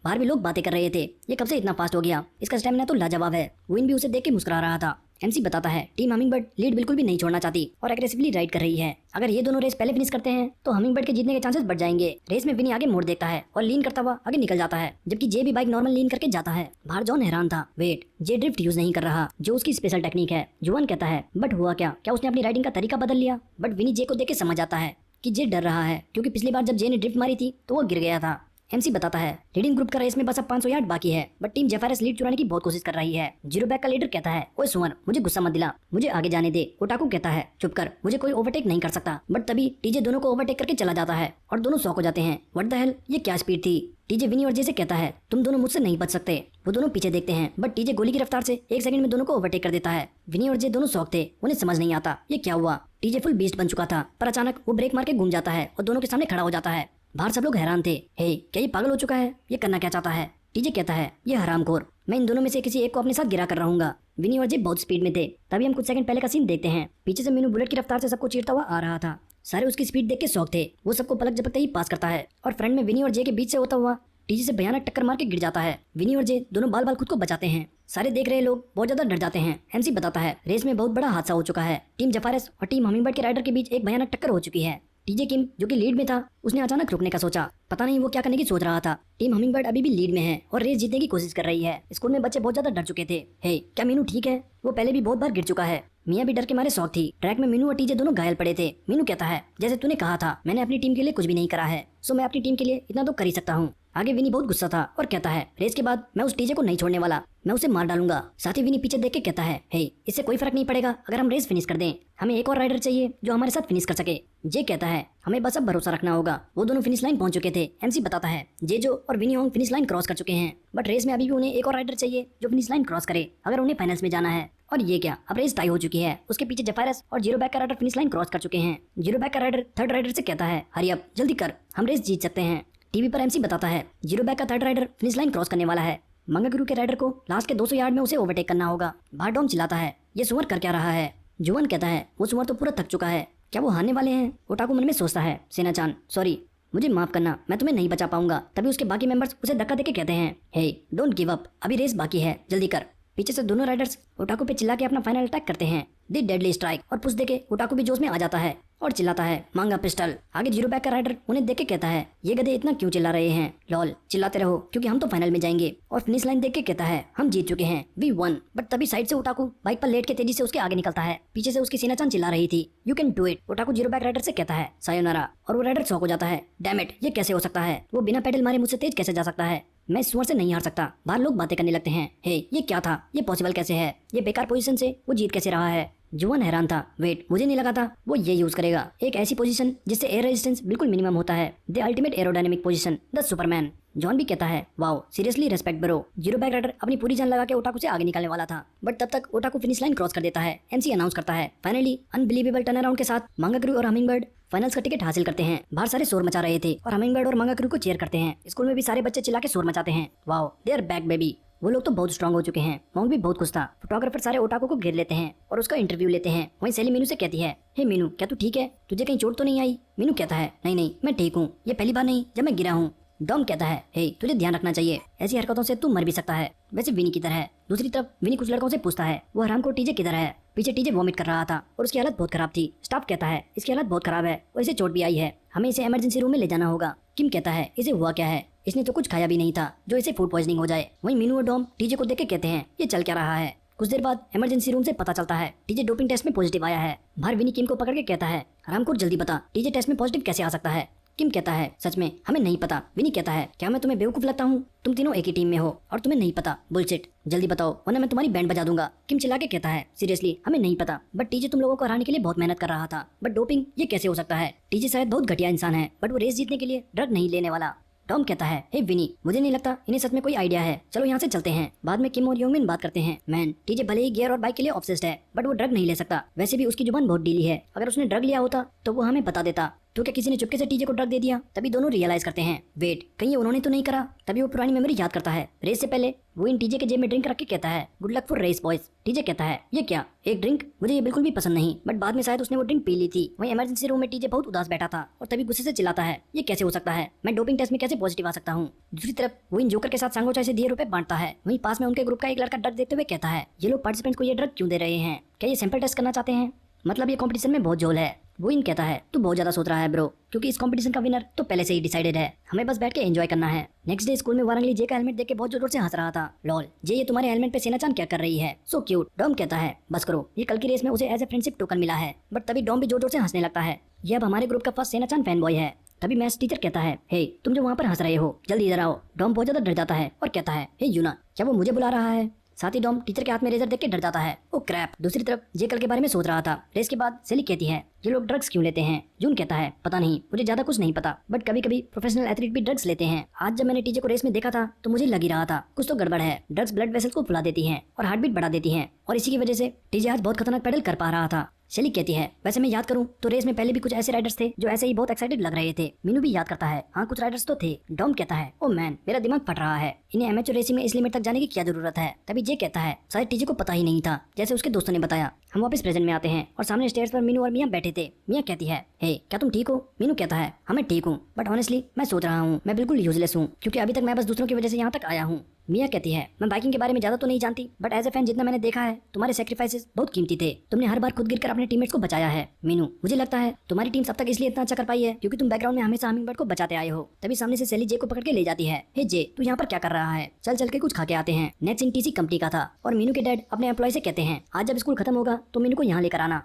बाहर भी लोग बातें कर रहे थे, ये कब से इतना फास्ट हो गया, इसका स्टेमिना तो लाजवाब है। विन भी उसे देख के मुस्कुरा रहा था। एमसी बताता है, टीम हमिंगबर्ड लीड बिल्कुल भी नहीं छोड़ना चाहती और एग्रेसिवली राइड कर रही है। अगर ये दोनों रेस पहले फिनिश करते हैं तो हमिंगबर्ड के जीतने के चांसेस बढ़ जाएंगे। रेस में विनी आगे मोड़ देखता है और लीन करता हुआ आगे निकल जाता है, जबकि जे भी बाइक नॉर्मल लीन करके जाता है। बाहर जॉन हैरान था, वेट, जे ड्रिफ्ट यूज नहीं कर रहा, जो उसकी स्पेशल टेक्निक है। जुआन कहता है, बट हुआ क्या उसने अपनी राइडिंग का तरीका बदल लिया। बट विनी जे को देख के समझ आता है कि जे डर रहा है, क्योंकि पिछली बार जब जे ने ड्रिफ्ट मारी थी तो वो गिर गया था। एमसी बताता है, लीडिंग ग्रुप का रेस में बस अब 500 यार्ड बाकी है, बट टीम जेफायरस लीड चुराने की बहुत कोशिश कर रही है। जीरोबैक का लीडर कहता है, ओए सुअर, मुझे गुस्सा मत दिला, मुझे आगे जाने दे। ओटाकू कहता है, चुप कर, मुझे कोई ओवरटेक नहीं कर सकता। बट तभी टीजे दोनों को ओवरटेक करके चला जाता है और दोनों शॉक हो जाते हैं। व्हाट द हेल, ये क्या स्पीड थी। टीजे विनी और जे से कहता है, तुम दोनों मुझसे नहीं बच सकते। वो दोनों पीछे देखते हैं, बट टीजे गोली की रफ्तार से 1 सेकंड में दोनों को ओवरटेक कर देता है। विनी और जे दोनों शॉक थे, उन्हें समझ नहीं आता ये क्या हुआ। टीजे फुल बीस्ट बन चुका था, पर अचानक वो ब्रेक मार के घूम जाता है और दोनों के सामने खड़ा हो जाता है। बाहर सब लोग हैरान थे, हे, क्या ये पागल हो चुका है, ये करना क्या चाहता है। टीजे कहता है, ये हरामखोर, मैं इन दोनों में से किसी एक को अपने साथ गिरा कर रहूंगा। विनी और जे बहुत स्पीड में थे। तभी हम कुछ सेकंड पहले का सीन देखते हैं। पीछे से मीनू बुलेट की रफ्तार से सबको चीरता हुआ आ रहा था। सारे उसकी स्पीड देख के शौक थे। वो सबको पलक झपकते ही पास करता है और फ्रंट में विनी और जे के बीच से होता हुआ टीजे से भयानक टक्कर मार के गिर जाता है। विनी और जे दोनों बाल बाल खुद को बचाते हैं। सारे देख रहे लोग बहुत ज्यादा डर जाते हैं। एमसी बताता है, रेस में बहुत बड़ा हादसा हो चुका है। टीम जेफायरस और टीम हमिंगबर्ड के राइडर के बीच एक भयानक टक्कर हो चुकी है। टीजे किम, जो कि लीड में था, उसने अचानक रुकने का सोचा। पता नहीं वो क्या करने की सोच रहा था। टीम हमिंगबर्ड अभी भी लीड में है और रेस जीतने की कोशिश कर रही है। स्कूल में बच्चे बहुत ज्यादा डर चुके थे। हे, क्या मीनू ठीक है? वो पहले भी बहुत बार गिर चुका है। मियाँ भी डर के मारे शौक थी। ट्रैक में मीनू और टीजे दोनों घायल पड़े थे। मीनू कहता है, जैसे तूने कहा था, मैंने अपनी टीम के लिए कुछ भी नहीं करा है, सो मैं अपनी टीम के लिए इतना तो कर ही सकता हूँ। आगे विनी बहुत गुस्सा था और कहता है, रेस के बाद मैं उस टीजे को नहीं छोड़ने वाला, मैं उसे मार डालूंगा। साथ ही विनी पीछे देख के कहता है, हे, इससे कोई फर्क नहीं पड़ेगा अगर हम रेस फिनिश कर दें, हमें एक और राइडर चाहिए जो हमारे साथ फिनिश कर सके। जे कहता है, हमें बस अब भरोसा रखना होगा। वो दोनों फिनिश लाइन पहुंच चुके थे। एमसी बताता है, जेजो और विनी होंग फिनिश लाइन क्रॉस कर चुके हैं, बट रेस में अभी भी उन्हें एक और राइडर चाहिए जो फिनिश लाइन क्रॉस करे अगर उन्हें फाइनल्स में जाना है। और ये क्या, अब रेस टाई हो चुकी है। उसके पीछे जेफायरस और जीरोबैक का राइडर फिनिश लाइन क्रॉस कर चुके हैं। जीरोबैक का राइडर थर्ड राइडर से कहता है, हरी अप, जल्दी कर, हम रेस जीत सकते हैं। टीवी पर एमसी बताता है, जीरोबैक का third rider finish line cross करने वाला है। मंगाक्रू के राइडर को लास्ट के 200 यार्ड में उसे ओवरटेक करना होगा। बाहर डॉम चिल्लाता है, ये सुअर कर क्या रहा है। जुवन कहता है, वो सुअर तो पूरा थक चुका है, क्या वो हारने वाले हैं। ओटाकू मन में सोचता है, सेना-चान, सॉरी, मुझे माफ करना, मैं तुम्हें नहीं बचा पाऊंगा। तभी उसके बाकी मेंबर्स उसे धक्का देके कहते हैं, हे, डोंट गिव अप, अभी रेस बाकी है, जल्दी कर। पीछे से दोनों राइडर्स ओटाकू पे चिल्ला के अपना फाइनल अटैक करते हैं, दी डेडली स्ट्राइक, और पुश देके ओटाकू भी जोश में आ जाता है और चिल्लाता है, मांगा पिस्टल। आगे जीरोबैक का राइडर उन्हें देख के कहता है, ये गधे इतना क्यों चिल्ला रहे हैं, लॉल, चिल्लाते रहो क्योंकि हम तो फाइनल में जाएंगे। और फिनिश लाइन देख के कहता है, हम जीत चुके हैं, वी वन। बट तभी साइड से ओटाकू बाइक पर लेट के तेजी से उसके आगे निकलता है। पीछे से उसकी सेना-चान चिल्ला रही थी, you can do it. Otaku Zeroback rider से कहता है, सायोनारा, और वो राइडर शॉक हो जाता है, डैम इट, ये कैसे हो सकता है, वो बिना पेडल मारे मुझसे तेज कैसे जा सकता है, मैं इस सुअर से नहीं हार सकता। बाहर लोग बातें करने लगते हैं, हे, ये क्या था, ये पॉसिबल कैसे है, ये बेकार पोजीशन से वो जीत कैसे रहा है। जुवन हैरान था, वेट, मुझे नहीं लगा था वो ये यूज करेगा, एक ऐसी पोजीशन जिससे एयर रेजिस्टेंस बिल्कुल मिनिमम होता है, the ultimate aerodynamic position, the Superman. John भी कहता है, wow, seriously respect bro. Zeroback rider अपनी पूरी जान लगा के ओटाकू से आगे निकलने वाला था, बट तब तक ओटाकू फिनिश लाइन क्रॉस कर देता है। एमसी अनाउंस करता है, फाइनली अनबिलीवेबल टर्न अराउंड के साथ मंगाक्रू और हमिंगबर्ड फाइनल्स का टिकट हासिल करते हैं। बाहर सारे शोर मचा रहे थे और हमिंगबर्ड और मंगाक्रू को चीयर करते हैं। स्कूल में भी सारे बच्चे चिल्ला के शोर मचाते हैं, wow, they are back baby. वो लोग तो बहुत स्ट्रांग हो चुके हैं। मॉन्ग भी बहुत खुश था। फोटोग्राफर सारे ओटाकू को घेर लेते हैं और उसका इंटरव्यू लेते हैं। वहीं सेली मीनू से कहती है, हे मीनू, क्या तू ठीक है, तुझे कहीं चोट तो नहीं आई। मीनू कहता है, नहीं नहीं, मैं ठीक हूँ, ये पहली बार नहीं जब मैं गिरा हूँ। डॉम कहता है, हे, तुझे ध्यान रखना चाहिए, ऐसी हरकतों से तू मर भी सकता है, वैसे विनी की तरह। दूसरी तरफ विनी कुछ लड़कों से पूछता है वो हराम को टीजे किधर है। पीछे टीजे वॉमिट कर रहा था और उसकी हालत बहुत खराब थी। स्टाफ कहता है इसकी हालत बहुत खराब है और इसे चोट भी आई है, हमें इसे इमरजेंसी रूम में ले जाना होगा। किम कहता है इसे हुआ क्या है, इसने तो कुछ खाया भी नहीं था जो इसे फूड पॉइजनिंग हो जाए। वहीं मीनू और डॉम टीजे को देख के कहते हैं ये चल क्या रहा है। कुछ देर बाद इमरजेंसी रूम से पता चलता है टीजे डोपिंग टेस्ट में पॉजिटिव आया है। बाहर विनी किम को पकड़ के कहता है हरामखोर जल्दी बता टीजे टेस्ट में पॉजिटिव कैसे आ सकता है। किम कहता है सच में हमें नहीं पता। विनी कहता है क्या मैं तुम्हें बेवकूफ लगता हूँ, तुम तीनों एक ही टीम में हो और तुम्हें नहीं पता। बुलशिट, जल्दी बताओ वरना मैं तुम्हारी बैंड बजा दूंगा। किम चिल्ला के कहता है सीरियसली हमें नहीं पता, बट टीजे तुम लोगों को हराने के लिए बहुत मेहनत कर रहा था, बट डोपिंग ये कैसे हो सकता है। टीजे शायद बहुत घटिया इंसान है बट वो रेस जीतने के लिए ड्रग नहीं लेने वाला। टॉम कहता है हे विनी मुझे नहीं लगता इन्हें सच में कोई आइडिया है, चलो यहाँ से चलते हैं। बाद में किम और योंगमिन बात करते हैं मैन टीजे भले ही गियर और बाइक के लिए ऑब्सेस्ड है बट वो ड्रग नहीं ले सकता। वैसे भी उसकी जुबान बहुत ढीली है, अगर उसने ड्रग लिया होता तो वो हमें बता देता। तो क्या किसी ने चुपके से टीजे को ड्रग दे दिया। तभी दोनों रियलाइज करते हैं वेट कहीं ये उन्होंने तो नहीं करा। तभी वो पुरानी मेमोरी याद करता है। रेस से पहले वो इन टीजे के जेब में ड्रिंक रख के कहता है good luck for race boys. TJ कहता है ये क्या एक ड्रिंक, मुझे ये बिल्कुल भी पसंद नहीं, बट बाद में शायद उसने वो ड्रिंक पी ली थी। वहीं इमरजेंसी रूम में टीजे बहुत उदास बैठा था और तभी गुस्से से चिल्लाता है ये कैसे हो सकता है, मैं डोपिंग टेस्ट में कैसे पॉजिटिव आ सकता हूँ। दूसरी तरफ वो इन जोकर के साथ सांगोचाई से दिए रुपए बांटता है। वहीं पास में उनके ग्रुप का एक लड़का ड्रग देते हुए कहता है ये लोग पार्टिसिपेंट को ये ड्रग क्यों दे रहे हैं, क्या ये सैंपल टेस्ट करना चाहते हैं, मतलब ये कंपटीशन में बहुत झोल है। वो इन कहता है तू बहुत ज्यादा सोच रहा है ब्रो, क्योंकि इस कंपटीशन का विनर तो पहले से ही डिसाइडेड है, हमें बस बैठ के एंजॉय करना है। नेक्स्ट डे स्कूल में वारंगली जे का हेलमेट देख के बहुत जोर से हंस रहा था। लॉल जे ये तुम्हारे हेलमेट पे सेना-चान क्या कर रही है, सो क्यूट। डॉम कहता है बस करो, ये कल की रेस में उसे एज ए फ्रेंडशिप टोकन मिला है। बट तभी डॉम भी जोर जोर से हंसने लगता है, ये अब हमारे ग्रुप का फर्स्ट सेना-चान फैन बॉय है। तभी मैथ्स टीचर कहता है हे तुम जो वहाँ पर हंस रहे हो जल्दी इधर आओ। डॉम बहुत ज्यादा डर जाता है और कहता है हे यूना क्या वो मुझे बुला रहा है। साथ ही डॉम टीचर के हाथ में रेजर देख के डर जाता है। ओ क्रैप। दूसरी तरफ जे कल के बारे में सोच रहा था। रेस के बाद सेली कहती है ये लोग ड्रग्स क्यों लेते हैं। जून कहता है पता नहीं, मुझे ज्यादा कुछ नहीं पता, बट कभी कभी प्रोफेशनल एथलीट भी ड्रग्स लेते हैं। आज जब मैंने टीजे को रेस में देखा था तो मुझे लग ही रहा था कुछ तो गड़बड़ है। ड्रग्स ब्लड वेसल्स को फुला देती हैं और हार्ट बीट बढ़ा देती हैं और इसी की वजह से टीजे आज बहुत खतरनाक पेडल कर पा रहा था। शेली कहती है वैसे मैं याद करूं तो रेस में पहले भी कुछ ऐसे राइडर्स थे जो ऐसे ही बहुत एक्साइटेड लग रहे थे। मीनू भी याद करता है हाँ कुछ राइडर्स तो थे। डॉम कहता है ओ मैन मेरा दिमाग फट रहा है, इन्हें एमेच्योर रेसिंग में इस लिमिट तक जाने की क्या जरूरत है। तभी जे कहता है शायद टीजे को पता ही नहीं था जैसे उसके दोस्तों ने बताया। हम वापस प्रेजेंट में आते हैं और सामने स्टेज पर मीनू और मियां बैठे थे। मियां कहती है हे क्या तुम ठीक हो। मीनू कहता है हाँ मैं ठीक हूँ, बट ऑनेस्टली मैं सोच रहा हूँ मैं बिल्कुल यूजलेस हूँ, क्योंकि अभी तक मैं बस दूसरों की वजह से यहाँ तक आया हूँ। मिया कहती है मैं बाइकिंग के बारे में ज्यादा तो नहीं जानती, बट एज ए फैन जितना मैंने देखा है तुम्हारे सेक्रीफाइसेस बहुत कीमती थे, तुमने हर बार खुद गिरकर अपने टीममेट्स को बचाया है। मीनू मुझे लगता है तुम्हारी टीम सब तक इसलिए इतना अच्छा कर पाई है क्योंकि तुम बैकग्राउंड में हमेशा हमिंगबर्ड को बचाते आए हो। तभी सामने से सेली जे को पकड़ के ले जाती है। हे जे तू यहाँ पर क्या कर रहा है, चल चल के कुछ खा के आते हैं। नेक्स्ट इन टीसी कंपनी का था और मीनू के डैड अपने एम्प्लॉय से कहते हैं आज जब स्कूल खत्म होगा तो मीनू को यहाँ लेकर आना।